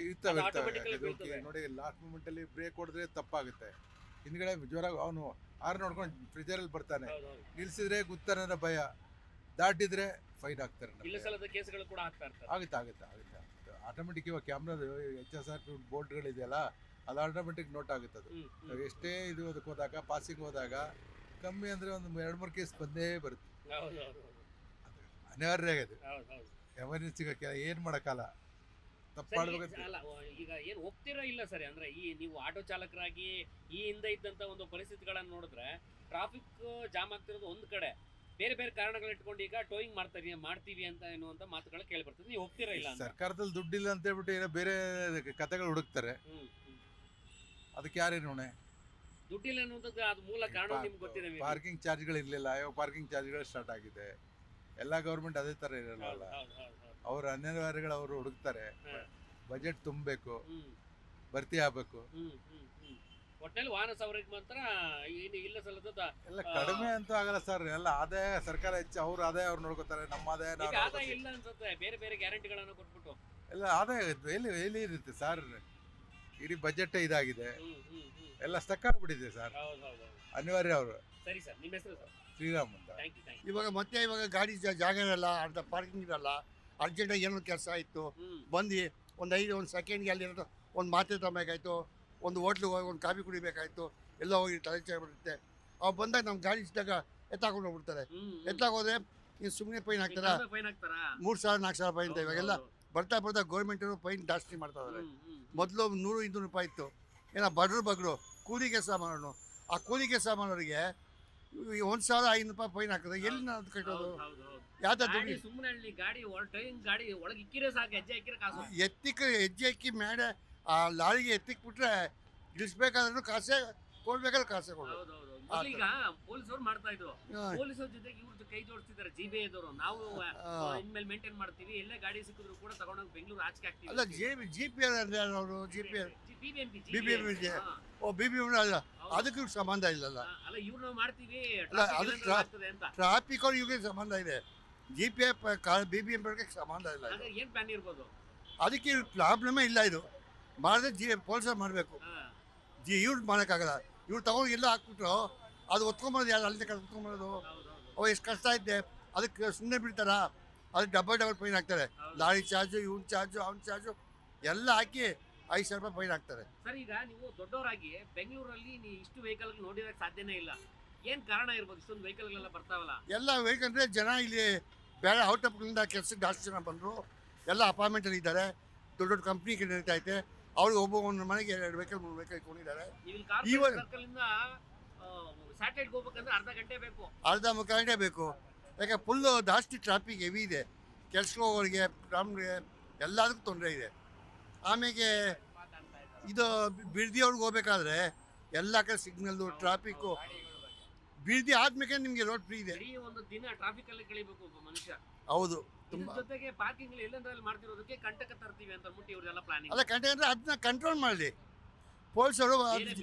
ನೋಡಿ, ಲಾಸ್ಟ್ ಮೂಮೆಂಟ್ ಅಲ್ಲಿ ಬ್ರೇಕ್ ಹೊಡೆದ್ರೆ ತಪ್ಪಾಗುತ್ತೆ, ಹಿಂದ್ಗಡೆ ಜೋರಾಗಿ ಅವನು ಆರು ನೋಡ್ಕೊಂಡು ಫ್ರಿಜರಲ್ಲಿ ಬರ್ತಾನೆ, ನಿಲ್ಸಿದ್ರೆ ಗುತ್ತಾನ ಭಯ, ದಾಟಿದ್ರೆ ಫೈನ್ ಆಗ್ತಾರೆ. ಕೇಸ್ಗಳು ಕೂಡ ಆಗುತ್ತೆ ಆಟೋಮೆಟಿಕ್. ಇವಾಗ ಕ್ಯಾಮ್ರಾದ HSR ಬೋರ್ಡ್ಗಳಿದೆಯಲ್ಲ, ಅದು ಆಟೋಮೆಟಿಕ್ ನೋಟ್ ಆಗುತ್ತೆ. ಅದು ಎಷ್ಟೇ ಇದು ಅದಕ್ಕೆ ಹೋದಾಗ, ಪಾಸಿಂಗ್ ಹೋದಾಗ ಕಮ್ಮಿ ಅಂದರೆ ಒಂದು 2-3 ಕೇಸ್ ಬಂದೇ ಬರುತ್ತೆ. ಅನಿವಾರ್ಯ ಆಗೋದು, ಎಮರ್ಜೆನ್ಸಿಗೆ ಏನು ಮಾಡೋಕ್ಕಲ್ಲ, ತಪ್ಪು ಮಾಡ್ಬೇಕಂತ. ಈಗ ಏನು ಒಪ್ತಿರೋ ಇಲ್ಲ ಸರಿ ಅಂದ್ರೆ, ಈ ನೀವು ಆಟೋ ಚಾಲಕರಾಗಿ ಈ ಹಿಂದೆ ಇದ್ದಂತ ಒಂದು ಪರಿಸ್ಥಿತಿಗಳನ್ನು ನೋಡಿದ್ರೆ ಟ್ರಾಫಿಕ್ ಜಾಮ್ ಆಗ್ತಿರೋದು ಒಂದು ಕಡೆ, ಬೇರೆ ಬೇರೆ ಕಾರಣಗಳು ಇಟ್ಕೊಂಡು ಈಗ ಟೋಯಿಂಗ್ ಮಾಡ್ತೀವಿ ಅಂತ ಎನ್ನುವಂತ ಮಾತುಗಳು ಕೇಳಿ ಬರ್ತದೆ. ನೀವು ಹೋಗ್ತಿರೋ ಇಲ್ಲ, ಸರ್ಕಾರದಲ್ಲಿ ದುಡ್ಡಿಲ್ಲ ಅಂತ ಹೇಳ್ಬಿಟ್ಟು ಏನೋ ಬೇರೆ ಕಥೆಗಳು ಹುಡುಕ್ತಾರೆ, ಅದಕ್ಕೆ ಯಾರೇನು ಹೊಣೆ? ದುಡ್ಡಿಲ್ಲ ಅನ್ನುವಂಥದ್ದು ಅದು ಮೂಲ ಕಾರಣ ನಿಮ್ಗೆ ಗೊತ್ತಿದೆ. ಪಾರ್ಕಿಂಗ್ ಚಾರ್ಜ್ಗಳು ಇರಲಿಲ್ಲ, ಇವಾಗ ಪಾರ್ಕಿಂಗ್ ಚಾರ್ಜ್ಗಳು ಸ್ಟಾರ್ಟ್ ಆಗಿದೆ. ಎಲ್ಲ ಗೌರ್ಮೆಂಟ್ ಅದೇ ಥರ ಇರಲ್ಲ, ಅವ್ರ ಅನಿವಾರ್ಯಗಳು ಅವರು ಹುಡುಕ್ತಾರೆ. ಬಜೆಟ್ ತುಂಬಬೇಕು, ಭರ್ತಿ ಆಗ್ಬೇಕು. ಒಟ್ಟಲ್ಲಿ ವಾಹನ ಸವಾರಿಗೆ ಮಾತ್ರ ಇಲ್ಲ ಸಲ್ಲದ ಎಲ್ಲ ಕಡಿಮೆ ಅಂತೂ ಆಗಲ್ಲ ಸರ್. ಎಲ್ಲ ಆದಾಯ ಸರ್ಕಾರ ಹೆಚ್ಚು, ಅವ್ರ ಆದಾಯ ಅವ್ರು ನೋಡ್ಕೋತಾರೆ, ನಮ್ಮ ಆದಾಯ ಇಲ್ಲ ಅನ್ಸುತ್ತೆ. ಬೇರೆ ಬೇರೆ ಗ್ಯಾರಂಟಿಗಳನ್ನು ಕೊಟ್ಬಿಟ್ಟು ಎಲ್ಲ ಆದಾಯ ಎಲ್ಲಿ ಇರುತ್ತೆ ಸರ್? ಇಡೀ ಬಜೆಟ್ ಇದಾಗಿದೆ, ಎಲ್ಲ ಸ್ಟಕ್ ಆಗ್ಬಿಟ್ಟಿದೆ ಸರ್. ಅನಿವಾರ್ಯ ಅವರು. ಸರಿ ಸರ್, ನಿಮ್ಮ ಹೆಸರು ಸರ್? ಶ್ರೀರಾಮ್ ಅಂತ. ಇವಾಗ ಗಾಡಿ ಜಾಗ ಇರಲ್ಲ, ಅರ್ಧ ಪಾರ್ಕಿಂಗ್ ಇರಲ್ಲ, ಅರ್ಜೆಂಟಾಗಿ ಏನೋ ಕೆಲಸ ಆಯಿತು, ಬಂದು ಒಂದು ಸೆಕೆಂಡ್ಗೆ ಅಲ್ಲಿ ಒಂದು ಮಾತ್ರೆ ತಗೋಬೇಕಾಯ್ತು, ಒಂದು ಹೋಟ್ಲಿಗೆ ಹೋಗಿ ಒಂದು ಕಾಫಿ ಕುಡಿಬೇಕಾಯ್ತು, ಎಲ್ಲ ಹೋಗಿ ತಲೆ ಬರುತ್ತೆ. ಅವ್ರು ಬಂದಾಗ ನಮ್ಮ ಗಾಡಿ ಇದ್ದಾಗ ಎತ್ತಾಕೊಂಡು ಹೋಗ್ಬಿಡ್ತಾರೆ. ಎತ್ತಾಗೋದ್ರೆ ಇನ್ನು ಸುಮ್ಮನೆ ಫೈನ್ ಹಾಕ್ತಾರ, 3,000-4,000 ಫೈನ್ ಅಂತ. ಇವಾಗೆಲ್ಲ ಬರ್ತಾ ಗೌರ್ಮೆಂಟರು ಫೈನ್ ಜಾಸ್ತಿ ಮಾಡ್ತಾ ಇದ್ದಾರೆ. ಮೊದಲು 100-200 ರೂಪಾಯಿ ಇತ್ತು. ಏನೋ ಬಗ್ರು ಕೂಲಿ ಕೆಲಸ ಮಾಡೋನು, ಆ ಕೂಲಿ ಕೆಲಸ ಮಾಡೋರಿಗೆ 1,500 ರೂಪಾಯಿ ಫೈನ್ ಹಾಕಿದ್ರೆ ಎಲ್ಲಿ ನಾವು ಕಟ್ಟೋದು? ಸುಮ್ಮನೆ ಗಾಡಿ ಒಳಗೆ ಇಕ್ಕಿದ್ರೆ ಸಾಕು, ಹೆಜ್ಜೆ ಹಾಕಿ ಮೇಲೆ ಆ ಲಾರಿಗೆ ಎತ್ತಿಕ್ಬಿಟ್ರೆ ಇಳಿಸ್ಬೇಕಾದ್ರೂ ಕಾಸೆ ಕೊಡ್ಬೇಕಾದ್ರೆ ಕಾಸೆ ಕೊಡೋದು. ಈಗ ಪೊಲೀಸರು ಮಾಡ್ತಾ ಇದ್ರು, ಪೊಲೀಸರ ಜೊತೆಗೆ ಇವ್ರ ಕೈ ಜೋಡಿಸ್ತಿದ್ದಾರೆ GBA ಇದ್ದವರು. ನಾವು ಇನ್ಮೇಲೆ ಮೇಂಟೈನ್ ಮಾಡ್ತೀವಿ, ಎಲ್ಲೇ ಗಾಡಿ ಸಿಕ್ಕಿದ್ರು ಕೂಡ ತಗೊಂಡೋಗಿ ಬೆಂಗಳೂರು ಆಚೆ ಹಾಕ್ತೀವಿ. ಅಲ್ಲ, GPR ಅವರು BBMP ಅಲ್ಲ, ಅದಕ್ಕೆ ಸಂಬಂಧ ಇಲ್ಲಲ್ಲ. ಅಲ್ಲ, ಇವ್ರು ನಾವು ಮಾಡ್ತೀವಿ, ಟ್ರಾಫಿಕ್ ಅವ್ರು ಇವ್ರಿಗೆ ಸಂಬಂಧ ಇದೆ, BBMP ಸಂಬಂಧ ಇಲ್ಲ. ಏನ್ ಪ್ಲಾನ್ ಇರ್ಬೋದು? ಅದಕ್ಕೆ ಪ್ರಾಬ್ಲಮೇ ಇಲ್ಲ. ಇದು ಮಾಡಿದ್ರೆ ಪೊಲೀಸರು ಮಾಡಬೇಕು, ಇವ್ರು ಮಾಡೋಕ್ಕಾಗಲ್ಲ. ಇವ್ರು ತಗೊಂಡು ಎಲ್ಲ ಹಾಕ್ಬಿಟ್ರು, ಅದು ಒತ್ಕೊಂಬರೋದು ಯಾರು? ಅಲ್ಲಿ ಒತ್ಕೊಂಬರೋದು ಅವು ಎಷ್ಟು ಕಷ್ಟ ಐತೆ. ಅದಕ್ಕೆ ಸುಮ್ಮನೆ ಬಿಡ್ತಾರ? ಅದಕ್ಕೆ ಡಬಲ್ ಫೈನ್ ಹಾಕ್ತಾರೆ. ಲಾರಿ ಚಾರ್ಜು, ಇವ್ನ ಚಾರ್ಜು, ಅವ್ನ ಚಾರ್ಜು ಎಲ್ಲ ಹಾಕಿ 5,000 ರೂಪಾಯಿ ಫೈನ್ ಹಾಕ್ತಾರೆ. ಸರ್, ಈಗ ನೀವು ದೊಡ್ಡವರಾಗಿ ಬೆಂಗಳೂರಲ್ಲಿ ಇಷ್ಟು ವೆಹಿಕಲ್ ನೋಡಿರಕ್ಕೆ ಸಾಧ್ಯನೇ ಇಲ್ಲ. ಏನ್ ಕಾರಣ ಇರ್ಬೋದು? ಇಷ್ಟೊಂದು ವೆಹಿಕಲ್ಗಳೆಲ್ಲ ಬರ್ತಾವಲ್ಲ. ಎಲ್ಲ ವೆಹಿಕಲ್ ಅಂದರೆ ಜನ ಇಲ್ಲಿ ಬೇರೆ ಔಟ್ ಆಫ್ಗಳಿಂದ ಕೆಲಸಕ್ಕೆ ಜಾಸ್ತಿ ಜನ ಬಂದರು, ಎಲ್ಲ ಅಪಾರ್ಟ್ಮೆಂಟಲ್ಲಿ ಇದ್ದಾರೆ, ದೊಡ್ಡ ದೊಡ್ಡ ಕಂಪ್ನಿ ನಡೀತಾ ಐತೆ. ಅವ್ರಿಗೆ ಒಂದು ಮನೆಗೆ 2 ವೆಹಿಕಲ್ 3 ವೆಹಿಕಲ್ ಇಟ್ಕೊಂಡಿದ್ದಾರೆ. ಸ್ಯಾಟಲೈಟ್ ಹೋಗ್ಬೇಕಂದ್ರೆ ಅರ್ಧ ಮುಖಾಂಡೆ ಬೇಕು. ಯಾಕೆ ಫುಲ್ಲು ಜಾಸ್ತಿ ಟ್ರಾಫಿಕ್ ಹೆವಿ ಇದೆ. ಕೆಲ್ಸಕ್ಕೆ ಹೋಗೋರಿಗೆ, ನಮಗೆ ಎಲ್ಲದಕ್ಕೂ ತೊಂದರೆ ಇದೆ. ಆಮೇಲೆ ಇದು ಬಿಡದಿಯವ್ರಿಗೆ ಹೋಗ್ಬೇಕಾದ್ರೆ ಎಲ್ಲ ಕಡೆ ಸಿಗ್ನಲ್ಲು, ಟ್ರಾಫಿಕ್ಕು ಬೀದಿ ಆದ್ಮೇಲೆ ನಿಮಗೆ ರೋಡ್ ಫ್ರೀ ಇದೆ. ಇಡೀ ಒಂದು ದಿನ ಟ್ರಾಫಿಕ್ ಅಲ್ಲಿ ಕಳಿಬೇಕು ಒಬ್ಬ ಮನುಷ್ಯ. ಹೌದು, ಇದ್ರ ತುಂಬ ಜೊತೆಗೆ ಪಾರ್ಕಿಂಗ್ ಎಲ್ಲಂದ್ರಲ್ಲಿ ಮಾಡ್ತಿರೋದಕ್ಕೆ ಕಂಟಕ ತರ್ತೀವಿ ಅಂತ ಮುಟ್ಟಿ ಇವ್ರದೆಲ್ಲ ಪ್ಲಾನಿಂಗ್. ಅಲ್ಲ ಕಂಟೆ ಅಂದರೆ ಅದನ್ನ ಕಂಟ್ರೋಲ್ ಮಾಡಲಿ ಪೊಲೀಸರು.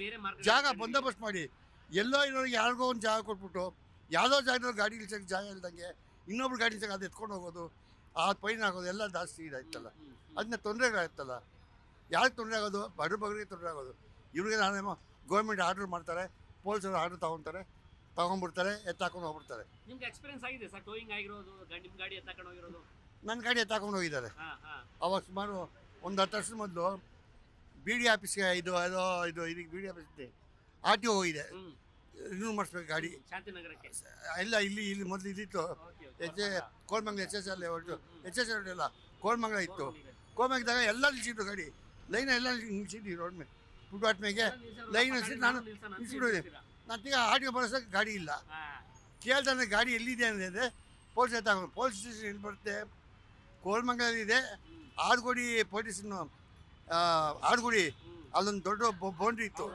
ಬೇರೆ ಮಾರ್ಗ ಜಾಗ ಬಂದೋಬಸ್ತ್ ಮಾಡಿ, ಎಲ್ಲೋ ಇರೋರಿಗೆ ಯಾರಿಗೋ ಒಂದು ಜಾಗ ಕೊಟ್ಬಿಟ್ಟು ಯಾವುದೋ ಜಾಗದಲ್ಲಿ ಗಾಡಿ ಇಳಿಸೋಕ್ಕೆ ಜಾಗ ಇಲ್ದಂಗೆ ಇನ್ನೊಬ್ರು ಗಾಡಿ ಇಳಿಸೋಕೆ ಅದು ಎತ್ಕೊಂಡು ಹೋಗೋದು, ಆ ಫೈನ್ ಆಗೋದು ಎಲ್ಲ ಜಾಸ್ತಿ ಇದಾಯ್ತಲ್ಲ. ಅದನ್ನ ತೊಂದರೆಗಳಾಯ್ತಲ್ಲ. ಯಾರಿಗೆ ತೊಂದರೆ ಆಗೋದು? ಬಡಬಗ್ರಿಗೆ ತೊಂದರೆ ಆಗೋದು. ಇವ್ರಿಗೆ ನಾನೇಮೋ ಗೌರ್ಮೆಂಟ್ ಆರ್ಡರ್ ಮಾಡ್ತಾರೆ, ಪೊಲೀಸರು ಆರ್ಡರ್ ತಗೊಂಡ್ಬಿಡ್ತಾರೆ, ಎತ್ತಾಕೊಂಡು ಹೋಗ್ಬಿಡ್ತಾರೆ. ನಿಮ್ಗೆ ಎಕ್ಸ್ಪೀರಿಯನ್ಸ್ ಆಗಿದೆ ಸರ್ ಟೋಯಿಂಗ್ ಆಗಿರೋದು, ನಿಮ್ಮ ಗಾಡಿ ಎತ್ತಾಕೊಂಡು ಹೋಗಿರೋದು? ನನ್ನ ಗಾಡಿ ಎತ್ತಾಕೊಂಡು ಹೋಗಿದ್ದಾರೆ. ಅವಾಗ ಸುಮಾರು ಒಂದು 10 ವರ್ಷದ ಮೊದಲು ಬಿ ಡಿ ಆಫೀಸ್ಗೆ ಇದಕ್ಕೆ ಬಿ ಡಿ ಆಫೀಸ್ RTO ಹೋಗಿದೆ, ರಿನ್ಯೂ ಮಾಡಿಸ್ಬೇಕು ಗಾಡಿ. ಶಾಂತಿನಗರಕ್ಕೆ ಇಲ್ಲ, ಇಲ್ಲಿ ಮೊದಲು ಇದಿತ್ತು, ಕೋಲ್ಮಂಗ್ಲ HSL ಇಲ್ಲ, ಕೋಲ್ಮಂಗ್ಲ ಇತ್ತು. ಕೋಲ್ಮಂಗ್ಲದಾಗ ಎಲ್ಲ ನಿಲ್ಸಿದ್ರು ಗಾಡಿ, ಲೈನ್ ಎಲ್ಲ ನಿಲ್ಸಿದ್ವಿ ರೋಡ್ ಮೇಲೆ, ಫುಟ್ಪಾತ್ ಮೇಲೆ ಲೈನ್ ನಿಲ್ಸಿದ್ದು. ನಾನು ನಿಲ್ಸಿಬಿಡೋದೆ. ನನಗೆ RTO ಬರೋಸಕ್ಕೆ ಗಾಡಿ ಇಲ್ಲ. ಕೇಳ್ತಾನೆ ಗಾಡಿ ಎಲ್ಲಿದೆ ಅಂದರೆ ಪೊಲೀಸ್ ತಗೊಂಡು, ಪೊಲೀಸ್ ಸ್ಟೇಷನ್ ಎಲ್ಲಿ ಬರುತ್ತೆ? ಕೋಲ್ಮಂಗಲಲ್ಲಿದೆ. ಆಡ್ಗೋಡಿ ಪೊಲೀಸ್ ಆಡ್ಗೋಡಿ ಅಲ್ಲೊಂದು ದೊಡ್ಡ ಬೌಂಡ್ರಿ ಇತ್ತು,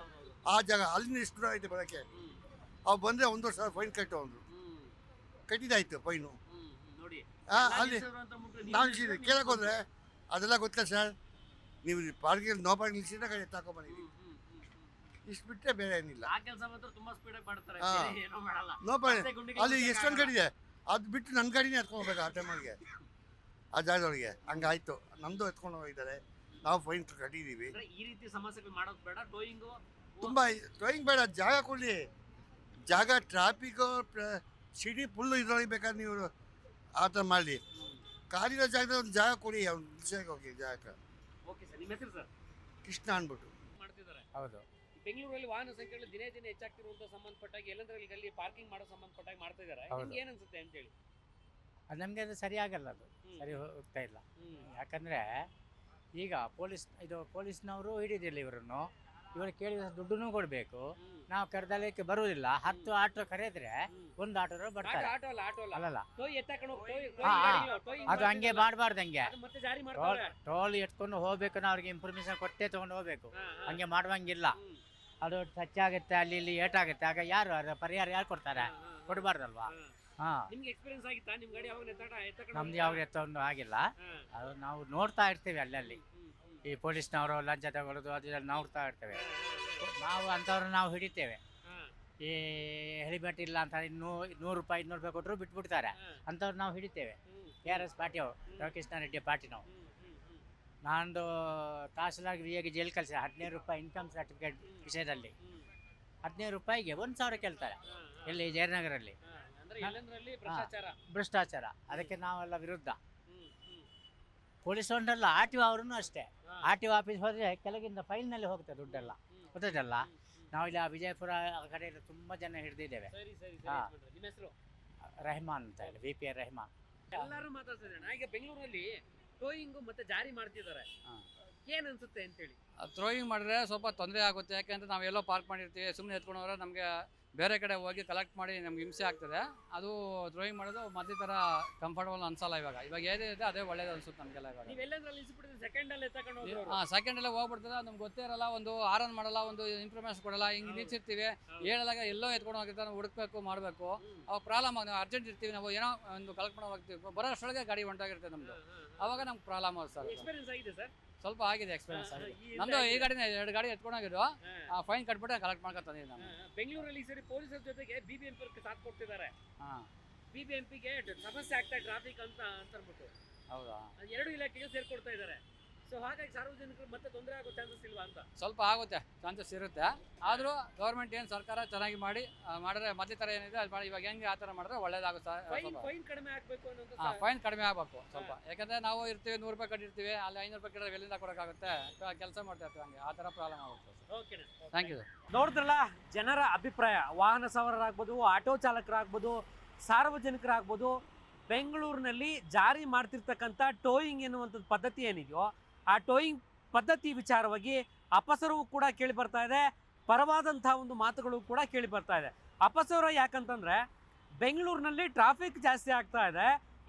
ಆ ಜಾಗ ಅಲ್ಲಿಂದ ಎಷ್ಟು ದೂರ ಐತೆ ಬರೋಕ್ಕೆ. ಅವು ಬಂದರೆ 1 ವರ್ಷ ಫೈನ್ ಕಟ್ಟಿದಾಯ್ತು ಫೈನು. ಅಲ್ಲಿ ನಾವು ನಿಲ್ಸಿದ್ವಿ. ಕೇಳಕ್ಕೆ ಹೋದ್ರೆ ಅದೆಲ್ಲ ಗೊತ್ತಿಲ್ಲ ಸರ್, ನೀವು ಪಾರ್ಕಿಂಗ್ ನೋ ಪಾರ್ಕಿಂಗ್ ನಿಲ್ಸಿದ್ರೆ ಗಾಡಿ ತಗೊಂಡ್ಬಂದಿದ್ದೀವಿ, ಇಷ್ಟು ಬಿಟ್ಟರೆ ಬೇರೆ ಏನಿಲ್ಲ. ನೋ ಪಾರ್ಕಿಂಗ್ ಅಲ್ಲಿ ಎಷ್ಟೊಂದು ಗಾಡಿ ಇದೆ, ಅದು ಬಿಟ್ಟು ನನ್ನ ಗಾಡಿನೇ ಎತ್ಕೊಂಡು ಹೋಗ್ಬೇಕು ಆ ಟೈಮಲ್ಲಿ, ಆ ಜಾಗದೊಳಗೆ. ಹಂಗಾಯ್ತು, ನಮ್ಮದು ಎತ್ಕೊಂಡು ಹೋಗಿದ್ದಾರೆ, ನಾವು ಫೈನ್ ಕಟ್ಟಿದ್ದೀವಿ. ಈ ರೀತಿ ಸಮಸ್ಯೆಗಳು ಮಾಡೋದು ಬೇಡ. ಟೋಯಿಂಗು ತುಂಬ ಟೋಯಿಂಗ್ ಬೇಡ, ಜಾಗ ಕೊಡಲಿ. ಜಾಗ ಟ್ರಾಫಿಕ್ಕು ಸಿಟಿ ಫುಲ್ಲು ಇದ್ರೊಳಗೆ ಬೇಕಾದ್ರೆ ನೀವು ಆ ಥರ ಮಾಡಲಿ. ಕಾಲಿರೋ ಜಾಗದಲ್ಲಿ ಒಂದು ಜಾಗ ಕೊಡಿ, ಅವ್ನು ನಿಲ್ಸಕ್ಕೆ ಹೋಗಿ ಜಾಗ. ಓಕೆ ಸರ್, ನಿಮ್ಮ ಹೆಸರು ಸರ್? ಕೃಷ್ಣ ಅಂದ್ಬಿಟ್ಟು ಮಾಡ್ತಿದ್ದಾರೆ. ಹೌದು. ಬೆಂಗಳೂರಲ್ಲಿ ವಾಹನ ಸಂಖ್ಯೆಗಳು ದಿನೇ ದಿನೇ ಹೆಚ್ಚಾಗ್ತಿರುವಂತ ಸಂಬಂಧಪಟ್ಟಾಗಿ ಎಲ್ಲಂದ್ರಲ್ಲಿ ಪಾರ್ಕಿಂಗ್ ಮಾಡೋ ಸಂಬಂಧಪಟ್ಟಾಗಿ ಮಾಡ್ತಾ ಇದ್ದಾರೆ. ನಿಮ್ಗೆ ಏನ್ ಅನ್ಸುತ್ತೆ ಅಂತ ಹೇಳಿ? ಅದು ನಮಗೆ ಅದು ಸರಿ ಆಗಲ್ಲ, ಅದು ಸರಿ ಹೋಗ್ತಾ ಇಲ್ಲ. ಯಾಕಂದರೆ ಈಗ ಪೊಲೀಸ್ನವರು ಹಿಡಿದಿಲ್ಲ ಇವರನ್ನು, ಇವರು ಕೇಳಿದ ದುಡ್ಡನ್ನು ಕೊಡಬೇಕು. ನಾವು ಕರೆದಲಿಕ್ಕೆ ಬರುವುದಿಲ್ಲ. 10 ಆಟೋ ಕರೆದ್ರೆ 1 ಆಟೋ ಬರ್ತಾರೆ. ಅಲ್ಲಲ್ಲ, ಅದು ಹಂಗೆ ಮಾಡಬಾರ್ದು. ಹಂಗೆ ಟೋಲ್ ಎತ್ಕೊಂಡು ಹೋಗ್ಬೇಕು, ನಾವು ಅವ್ರಿಗೆ ಇನ್ಫಾರ್ಮೇಶನ್ ಕೊಟ್ಟೆ ತೊಗೊಂಡು ಹೋಗ್ಬೇಕು. ಹಂಗೆ ಮಾಡುವಂಗಿಲ್ಲ. ಅದು ಟಚ್ ಆಗುತ್ತೆ, ಅಲ್ಲಿ ಇಲ್ಲಿ ಏಟಾಗುತ್ತೆ, ಆಗ ಯಾರು ಅದರ ಪರಿಹಾರ ಯಾರು ಕೊಡ್ತಾರೆ? ಕೊಡಬಾರ್ದಲ್ವಾ? ನಮ್ದು ಯಾವಾಗ ಎತ್ತೊಂದು ಆಗಿಲ್ಲ. ಅದು ನಾವು ನೋಡ್ತಾ ಇರ್ತೀವಿ ಅಲ್ಲಲ್ಲಿ, ಈ ಪೊಲೀಸ್ನವರು ಲಂಚ ತಗೊಳ್ಳೋದು ಅದೆಲ್ಲ ನೋಡ್ತಾ ಇರ್ತೇವೆ ನಾವು. ಅಂಥವ್ರನ್ನ ನಾವು ಹಿಡಿತೇವೆ. ಈ ಹೆಲ್ಮೆಟ್ ಇಲ್ಲ ಅಂತ 100 ರೂಪಾಯಿ 200 ರೂಪಾಯಿ ಕೊಟ್ಟರು ಬಿಟ್ಬಿಡ್ತಾರೆ. ಅಂಥವ್ರು ನಾವು ಹಿಡಿತೇವೆ. KRS ಪಾರ್ಟಿಯವರು, ರವಿಕೃಷ್ಣ ರೆಡ್ಡಿ ಪಾರ್ಟಿ ನಾವು. ನಾನೊಂದು ತಹಸೀಲ್ದಾರ್ ವಿಗೆ ಜೈಲ್ ಕಳಿಸಿದೆ 15 ರೂಪಾಯಿ ಇನ್ಕಮ್ ಸರ್ಟಿಫಿಕೇಟ್ ವಿಷಯದಲ್ಲಿ. 15 ರೂಪಾಯಿಗೆ 1000 ಕೇಳ್ತಾರೆ ಇಲ್ಲಿ ಜಯನಗರಲ್ಲಿ. ಭ್ರಷ್ಟಾಚಾರ. ಅದಕ್ಕೆ ನಾವೆಲ್ಲ ವಿರುದ್ಧ. ಪೊಲೀಸ್ ಒಂದಲ್ಲ, RTO ಅವ್ರೂ ಅಷ್ಟೇ. RTO ಆಫೀಸ್ ಹೋದರೆ ಕೆಳಗಿಂದ ಫೈಲ್ನಲ್ಲಿ ಹೋಗುತ್ತೆ ದುಡ್ಡೆಲ್ಲ, ಗೊತ್ತಲ್ಲ. ನಾವು ಇಲ್ಲಿ ವಿಜಯಪುರ ಆ ಕಡೆ ತುಂಬ ಜನ ಹಿಡಿದಿದ್ದೇವೆ. ರೆಹಮಾನ್ ಅಂತ ಹೇಳಿ, VP ರೆಹಮಾನ್. ಎಲ್ಲರೂ ಮಾತಾಡ್ತಿದ್ದಾರೆ. ಈಗ ಬೆಂಗಳೂರಲ್ಲಿ ಟೋಯಿಂಗ್ ಮತ್ತೆ ಜಾರಿ ಮಾಡ್ತಿದ್ದಾರೆ, ಏನ್ ಅನ್ಸುತ್ತೆ ಅಂತೇಳಿ? ಥ್ರೋಯಿಂಗ್ ಮಾಡಿದ್ರೆ ಸ್ವಲ್ಪ ತೊಂದರೆ ಆಗುತ್ತೆ. ಯಾಕೆಂದರೆ ನಾವು ಎಲ್ಲೋ ಪಾರ್ಕ್ ಮಾಡಿರ್ತೀವಿ, ಸುಮ್ಮನೆ ಎತ್ಕೊಂಡು ಹೋದ್ರೆ ನಮಗೆ ಬೇರೆ ಕಡೆ ಹೋಗಿ ಕಲೆಕ್ಟ್ ಮಾಡಿ ನಮ್ಗೆ ಹಿಂಸೆ ಆಗ್ತದೆ. ಅದು ಥ್ರೋಯಿಂಗ್ ಮಾಡೋದು ಮೊದಲ ಥರ ಕಂಫರ್ಟಬಲ್ ಅನ್ಸಲ್ಲ. ಇವಾಗ ಏನಿದೆ ಅದೇ ಒಳ್ಳೇದು ಅನ್ಸುತ್ತೆ ನಮಗೆಲ್ಲ. ಇವಾಗ ಸೆಕೆಂಡಲ್ಲೇ ಹೋಗ್ಬಿಡ್ತದೆ, ನಮ್ಗೆ ಗೊತ್ತೇ ಇರಲ್ಲ. ಒಂದು ಆರನ್ ಮಾಡಲ್ಲ, ಒಂದು ಇನ್ಫಾರ್ಮೇಶನ್ ಕೊಡಲ್ಲ, ಹಿಂಗೆ ನಿಲ್ಸಿರ್ತೀವಿ. ಹೇಳಲಾಗ ಎಲ್ಲೋ ಎತ್ಕೊಂಡು ಹೋಗಿರ್ತಾರೆ, ನಾವು ಹುಡುಕ್ಬೇಕು, ಮಾಡಬೇಕು. ಅವಾಗ ಪ್ರಾಬ್ಲಮ್ ಆಗಿ ನಾವು ಅರ್ಜೆಂಟ್ ಇರ್ತೀವಿ, ನಾವು ಏನೋ ಒಂದು ಕಲೆಕ್ಟ್ ಮಾಡೋ ಹೋಗ್ತೀವಿ, ಬರೋ ಅಷ್ಟೊಳಗೆ ಗಾಡಿ ಹೊಂಟೋಗಿರ್ತದೆ ನಮ್ಮದು. ಅವಾಗ ನಮ್ಗೆ ಪ್ರಾಬ್ಲಮ್ ಆಗುತ್ತೆ ಸರ್. ಎಕ್ಸ್ಪೀರಿಯನ್ಸ್ ಆಗಿದೆ ಸರ್? ಸ್ವಲ್ಪ ಆಗಿದೆ, ಎಕ್ಸ್ಪೀರಿಯನ್ಸ್ ಆಗಿದೆ. ನಮ್ದು ಈ ಗಾಡಿನ 2 ಗಾಡಿ ಎತ್ಕೊಂಡೋಗಿದ್ದು, ಫೈನ್ ಕಟ್ಬಿಟ್ಟು ಕಲೆಕ್ಟ್ ಮಾಡ್ಕೊತಾನೆ ನಾನು. ಬೆಂಗಳೂರಲ್ಲಿ ಈ ಸರಿ ಪೊಲೀಸರ ಜೊತೆಗೆ BBMP ಸಾಥ್ ಕೊಡ್ತಿದ್ದಾರೆ. BBMPಗೆ ಸಮಸ್ಯೆ ಆಗ್ತಾ ಟ್ರಾಫಿಕ್ ಅಂತ ಅಂದ್ಬಿಟ್ಟು. ಹೌದಾ? 2 ಇಲಾಖೆಗೆ ಸೇರ್ಕೊಡ್ತಾ ಇದ್ದಾರೆ. ಸೊ ಹಾಗಾಗಿ ಸಾರ್ವಜನಿಕರು ಮತ್ತೆ ತೊಂದರೆ ಆಗೋ ಚಾನ್ಸಸ್ ಇಲ್ವಾ ಅಂತ? ಸ್ವಲ್ಪ ಆಗುತ್ತೆ, ಚಾನ್ಸಸ್ ಇರುತ್ತೆ. ಆದರೂ ಗೌರ್ಮೆಂಟ್ ಏನು ಸರ್ಕಾರ ಚೆನ್ನಾಗಿ ಮಾಡಿದ್ರೆ ಮೊದಲ ಥರ ಏನಿದೆ ಅದು ಮಾಡಿ. ಇವಾಗ ಹೆಂಗೆ ಆ ಥರ ಮಾಡಿದ್ರೆ ಒಳ್ಳೇದಾಗುತ್ತೆ. ಫೈನ್ ಕಡಿಮೆ ಆಗಬೇಕು ಅನ್ನೋದು. ಫೈನ್ ಕಡಿಮೆ ಆಗಬೇಕು ಸ್ವಲ್ಪ. ಯಾಕಂದರೆ ನಾವು ಇರ್ತೀವಿ 100 ರೂಪಾಯಿ ಕಟ್ಟಿರ್ತೀವಿ, ಅಲ್ಲಿ 500 ರೂಪಾಯಿ ಕಟ್ಟಿದ್ರೆ ಎಲ್ಲಿಂದ ಕೊಡೋಕ್ಕಾಗುತ್ತೆ? ಕೆಲಸ ಮಾಡ್ತಾ ಇರ್ತೀವಿ, ಹಂಗೆ ಆ ಥರ ಪ್ರಾಬ್ಲಮ್ ಆಗುತ್ತೆ. Okay, thank you. ನೋಡಿದ್ರಲ್ಲ ಜನರ ಅಭಿಪ್ರಾಯ. ವಾಹನ ಸವಾರರಾಗ್ಬೋದು, ಆಟೋ ಚಾಲಕರಾಗ್ಬೋದು, ಸಾರ್ವಜನಿಕರಾಗ್ಬೋದು, ಬೆಂಗಳೂರಿನಲ್ಲಿ ಜಾರಿ ಮಾಡ್ತಿರ್ತಕ್ಕಂಥ ಟೋಯಿಂಗ್ ಎನ್ನುವಂಥದ್ದು ಪದ್ಧತಿ ಏನಿದೆಯೋ ಆ ಟೋಯಿಂಗ್ ಪದ್ಧತಿ ವಿಚಾರವಾಗಿ ಅಪಸರವು ಕೂಡ ಕೇಳಿ ಬರ್ತಾ ಇದೆ, ಪರವಾದಂಥ ಒಂದು ಮಾತುಗಳು ಕೂಡ ಕೇಳಿ ಬರ್ತಾ ಇದೆ. ಅಪಸರ ಯಾಕಂತಂದರೆ ಬೆಂಗಳೂರಿನಲ್ಲಿ ಟ್ರಾಫಿಕ್ ಜಾಸ್ತಿ ಆಗ್ತಾ ಇದೆ,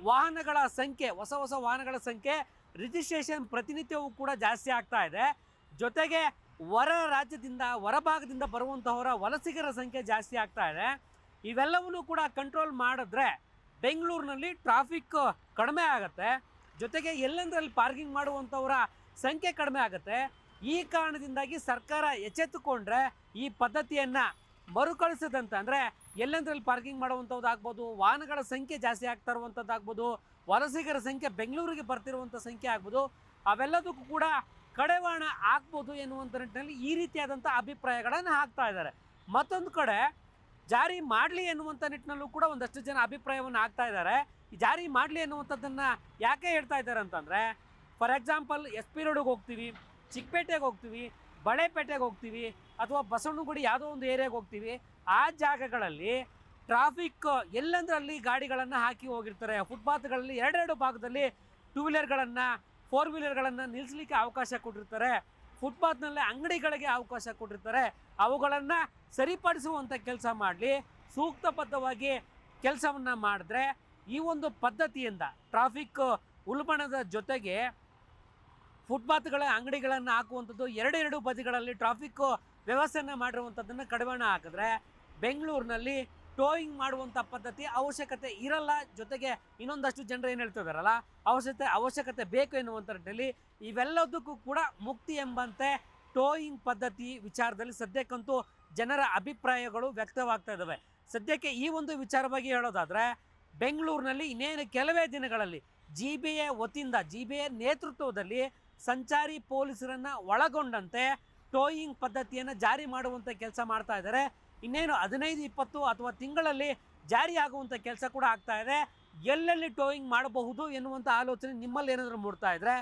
ವಾಹನಗಳ ಸಂಖ್ಯೆ, ಹೊಸ ವಾಹನಗಳ ಸಂಖ್ಯೆ, ರಿಜಿಸ್ಟ್ರೇಷನ್ ಪ್ರತಿನಿತ್ಯವೂ ಕೂಡ ಜಾಸ್ತಿ ಆಗ್ತಾ ಇದೆ. ಜೊತೆಗೆ ಹೊರ ರಾಜ್ಯದಿಂದ, ಹೊರಭಾಗದಿಂದ ಬರುವಂತಹವರ ವಲಸಿಗರ ಸಂಖ್ಯೆ ಜಾಸ್ತಿ ಆಗ್ತಾ ಇದೆ. ಇವೆಲ್ಲವನ್ನೂ ಕೂಡ ಕಂಟ್ರೋಲ್ ಮಾಡಿದ್ರೆ ಬೆಂಗಳೂರಿನಲ್ಲಿ ಟ್ರಾಫಿಕ್ ಕಡಿಮೆ ಆಗುತ್ತೆ, ಜೊತೆಗೆ ಎಲ್ಲೆಂದರಲ್ಲಿ ಪಾರ್ಕಿಂಗ್ ಮಾಡುವಂಥವರ ಸಂಖ್ಯೆ ಕಡಿಮೆ ಆಗುತ್ತೆ. ಈ ಕಾರಣದಿಂದಾಗಿ ಸರ್ಕಾರ ಎಚ್ಚೆತ್ತುಕೊಂಡ್ರೆ ಈ ಪದ್ಧತಿಯನ್ನು ಮರುಕಳಿಸದಂತ, ಅಂದರೆ ಎಲ್ಲೆಂದರಲ್ಲಿ ಪಾರ್ಕಿಂಗ್ ಮಾಡುವಂಥದ್ದಾಗ್ಬೋದು, ವಾಹನಗಳ ಸಂಖ್ಯೆ ಜಾಸ್ತಿ ಆಗ್ತಾ ಇರುವಂಥದ್ದಾಗ್ಬೋದು, ವಲಸಿಗರ ಸಂಖ್ಯೆ ಬೆಂಗಳೂರಿಗೆ ಬರ್ತಿರುವಂಥ ಸಂಖ್ಯೆ ಆಗ್ಬೋದು, ಅವೆಲ್ಲದಕ್ಕೂ ಕೂಡ ಕಡಿವಾಣ ಹಾಕ್ಬೋದು ಎನ್ನುವಂಥ ನಿಟ್ಟಿನಲ್ಲಿ ಈ ರೀತಿಯಾದಂಥ ಅಭಿಪ್ರಾಯಗಳನ್ನು ಹಾಕ್ತಾ ಇದ್ದಾರೆ. ಮತ್ತೊಂದು ಕಡೆ ಜಾರಿ ಮಾಡಲಿ ಎನ್ನುವಂಥ ನಿಟ್ಟಿನಲ್ಲೂ ಕೂಡ ಒಂದಷ್ಟು ಜನ ಅಭಿಪ್ರಾಯವನ್ನು ಹಾಕ್ತಾ ಇದ್ದಾರೆ. ಈ ಜಾರಿ ಮಾಡಲಿ ಎನ್ನುವಂಥದ್ದನ್ನು ಯಾಕೆ ಹೇಳ್ತಾ ಇದ್ದಾರೆ ಅಂತಂದರೆ, ಫಾರ್ ಎಕ್ಸಾಂಪಲ್ SP ರೋಡಿಗೆ ಹೋಗ್ತೀವಿ, ಚಿಕ್ಕಪೇಟೆಗೆ ಹೋಗ್ತೀವಿ, ಬಳೆಪೇಟೆಗೆ ಹೋಗ್ತೀವಿ, ಅಥವಾ ಬಸವನಗುಡಿ ಯಾವುದೋ ಒಂದು ಏರಿಯಾಗೆ ಹೋಗ್ತೀವಿ, ಆ ಜಾಗಗಳಲ್ಲಿ ಟ್ರಾಫಿಕ್ ಎಲ್ಲಂದ್ರಲ್ಲಿ ಗಾಡಿಗಳನ್ನು ಹಾಕಿ ಹೋಗಿರ್ತಾರೆ. ಫುಟ್ಪಾತ್ಗಳಲ್ಲಿ ಎರಡೆರಡು ಭಾಗದಲ್ಲಿ 2 ವೀಲರ್ಗಳನ್ನು 4 ವೀಲರ್ಗಳನ್ನು ನಿಲ್ಲಿಸಲಿಕ್ಕೆ ಅವಕಾಶ ಕೊಟ್ಟಿರ್ತಾರೆ. ಫುಟ್ಪಾತ್ನಲ್ಲೇ ಅಂಗಡಿಗಳಿಗೆ ಅವಕಾಶ ಕೊಟ್ಟಿರ್ತಾರೆ. ಅವುಗಳನ್ನು ಸರಿಪಡಿಸುವಂಥ ಕೆಲಸ ಮಾಡಲಿ, ಸೂಕ್ತಬದ್ಧವಾಗಿ ಕೆಲಸವನ್ನು ಮಾಡಿದ್ರೆ ಈ ಒಂದು ಪದ್ಧತಿಯಿಂದ ಟ್ರಾಫಿಕ್ ಉಲ್ಬಣದ ಜೊತೆಗೆ ಫುಟ್ಪಾತ್ಗಳ ಅಂಗಡಿಗಳನ್ನು ಹಾಕುವಂಥದ್ದು, ಎರಡೆರಡು ಬದಿಗಳಲ್ಲಿ ಟ್ರಾಫಿಕ್ ವ್ಯವಸ್ಥೆಯನ್ನು ಮಾಡಿರುವಂಥದ್ದನ್ನು ಕಡಿವಾಣ ಹಾಕಿದ್ರೆ ಬೆಂಗಳೂರಿನಲ್ಲಿ ಟೋಯಿಂಗ್ ಮಾಡುವಂಥ ಪದ್ಧತಿ ಅವಶ್ಯಕತೆ ಇರಲ್ಲ. ಜೊತೆಗೆ ಇನ್ನೊಂದಷ್ಟು ಜನರು ಏನು ಹೇಳ್ತಿದಾರಲ್ಲ, ಅವಶ್ಯಕತೆ ಬೇಕು ಎನ್ನುವಂಥ ನಿಟ್ಟಿನಲ್ಲಿ ಇವೆಲ್ಲದಕ್ಕೂ ಕೂಡ ಮುಕ್ತಿ ಎಂಬಂತೆ ಟೋಯಿಂಗ್ ಪದ್ಧತಿ ವಿಚಾರದಲ್ಲಿ ಸದ್ಯಕ್ಕಂತೂ ಜನರ ಅಭಿಪ್ರಾಯಗಳು ವ್ಯಕ್ತವಾಗ್ತಾ ಇದ್ದಾವೆ. ಸದ್ಯಕ್ಕೆ ಈ ಒಂದು ವಿಚಾರವಾಗಿ ಹೇಳೋದಾದರೆ, ಬೆಂಗಳೂರಿನಲ್ಲಿ ಇನ್ನೇನು ಕೆಲವೇ ದಿನಗಳಲ್ಲಿ GBA ವತಿಯಿಂದ, GBA ನೇತೃತ್ವದಲ್ಲಿ ಸಂಚಾರಿ ಪೊಲೀಸರನ್ನು ಒಳಗೊಂಡಂತೆ ಟೋಯಿಂಗ್ ಪದ್ಧತಿಯನ್ನು ಜಾರಿ ಮಾಡುವಂಥ ಕೆಲಸ ಮಾಡ್ತಾ ಇದ್ದಾರೆ. ಇನ್ನೇನು 15-20 ಅಥವಾ ತಿಂಗಳಲ್ಲಿ ಜಾರಿಯಾಗುವಂಥ ಕೆಲಸ ಕೂಡ ಆಗ್ತಾ ಇದೆ. ಎಲ್ಲೆಲ್ಲಿ ಟೋಯಿಂಗ್ ಮಾಡಬಹುದು ಎನ್ನುವಂಥ ಆಲೋಚನೆ ನಿಮ್ಮಲ್ಲಿ ಏನಾದರೂ ಮೂಡ್ತಾ ಇದ್ದರೆ,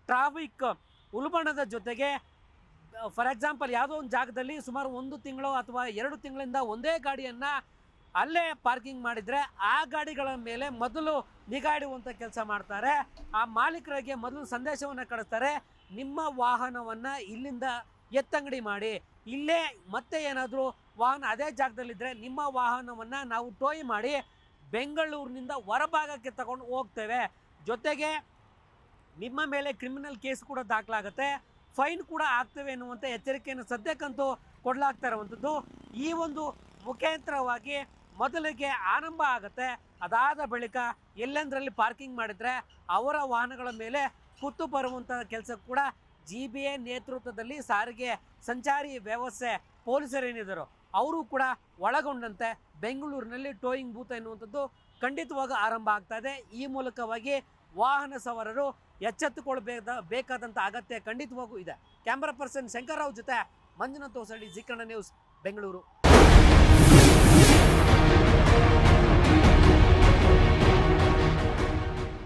ಟ್ರಾಫಿಕ್ ಉಲ್ಬಣದ ಜೊತೆಗೆ ಫಾರ್ ಎಕ್ಸಾಂಪಲ್ ಯಾವುದೋ ಒಂದು ಜಾಗದಲ್ಲಿ ಸುಮಾರು 1 ತಿಂಗಳು ಅಥವಾ 2 ತಿಂಗಳಿಂದ ಒಂದೇ ಗಾಡಿಯನ್ನು ಅಲ್ಲೇ ಪಾರ್ಕಿಂಗ್ ಮಾಡಿದರೆ ಆ ಗಾಡಿಗಳ ಮೇಲೆ ಮೊದಲು ನಿಗಾ ಇಡುವಂಥ ಕೆಲಸ ಮಾಡ್ತಾರೆ. ಆ ಮಾಲೀಕರಿಗೆ ಮೊದಲು ಸಂದೇಶವನ್ನು ಕಳಿಸ್ತಾರೆ, ನಿಮ್ಮ ವಾಹನವನ್ನು ಇಲ್ಲಿಂದ ಎತ್ತಂಗಡಿ ಮಾಡಿ, ಇಲ್ಲೇ ಮತ್ತೆ ಏನಾದರೂ ವಾಹನ ಅದೇ ಜಾಗದಲ್ಲಿದ್ದರೆ ನಿಮ್ಮ ವಾಹನವನ್ನು ನಾವು ಟೋಯ್ ಮಾಡಿ ಬೆಂಗಳೂರಿನಿಂದ ಹೊರಭಾಗಕ್ಕೆ ತಗೊಂಡು ಹೋಗ್ತೇವೆ, ಜೊತೆಗೆ ನಿಮ್ಮ ಮೇಲೆ ಕ್ರಿಮಿನಲ್ ಕೇಸ್ ಕೂಡ ದಾಖಲಾಗುತ್ತೆ, ಫೈನ್ ಕೂಡ ಆಗ್ತೇವೆ ಎನ್ನುವಂಥ ಎಚ್ಚರಿಕೆಯನ್ನು ಸದ್ಯಕ್ಕಂತೂ ಕೊಡಲಾಗ್ತಾ ಇರುವಂಥದ್ದು. ಈ ಒಂದು ಮುಖಾಂತರವಾಗಿ ಮೊದಲಿಗೆ ಆರಂಭ ಆಗುತ್ತೆ. ಅದಾದ ಬಳಿಕ ಎಲ್ಲೆಂದರಲ್ಲಿ ಪಾರ್ಕಿಂಗ್ ಮಾಡಿದರೆ ಅವರ ವಾಹನಗಳ ಮೇಲೆ ಕುತ್ತು ಬರುವಂಥ ಕೆಲಸ ಕೂಡ GBA ನೇತೃತ್ವದಲ್ಲಿ ಸಾರಿಗೆ ಸಂಚಾರಿ ವ್ಯವಸ್ಥೆ ಪೊಲೀಸರೇನಿದ್ದಾರೋ ಅವರು ಕೂಡ ಒಳಗೊಂಡಂತೆ ಬೆಂಗಳೂರಿನಲ್ಲಿ ಟೋಯಿಂಗ್ ಬೂತ್ ಎನ್ನುವಂಥದ್ದು ಖಂಡಿತವಾಗಿ ಆರಂಭ ಆಗ್ತಾ ಇದೆ. ಈ ಮೂಲಕವಾಗಿ ವಾಹನ ಸವಾರರು ಎಚ್ಚೆತ್ತುಕೊಳ್ಳಬೇಕಾದಂಥ ಅಗತ್ಯ ಖಂಡಿತವಾಗೂ ಇದೆ. ಕ್ಯಾಮ್ರಾ ಪರ್ಸನ್ ಶಂಕರ್ರಾವ್ ಜೊತೆ ಮಂಜುನಾಥ್ ಹೊಸಳ್ಳಿ, ಜಿ ಕನ್ನಡ ನ್ಯೂಸ್, ಬೆಂಗಳೂರು.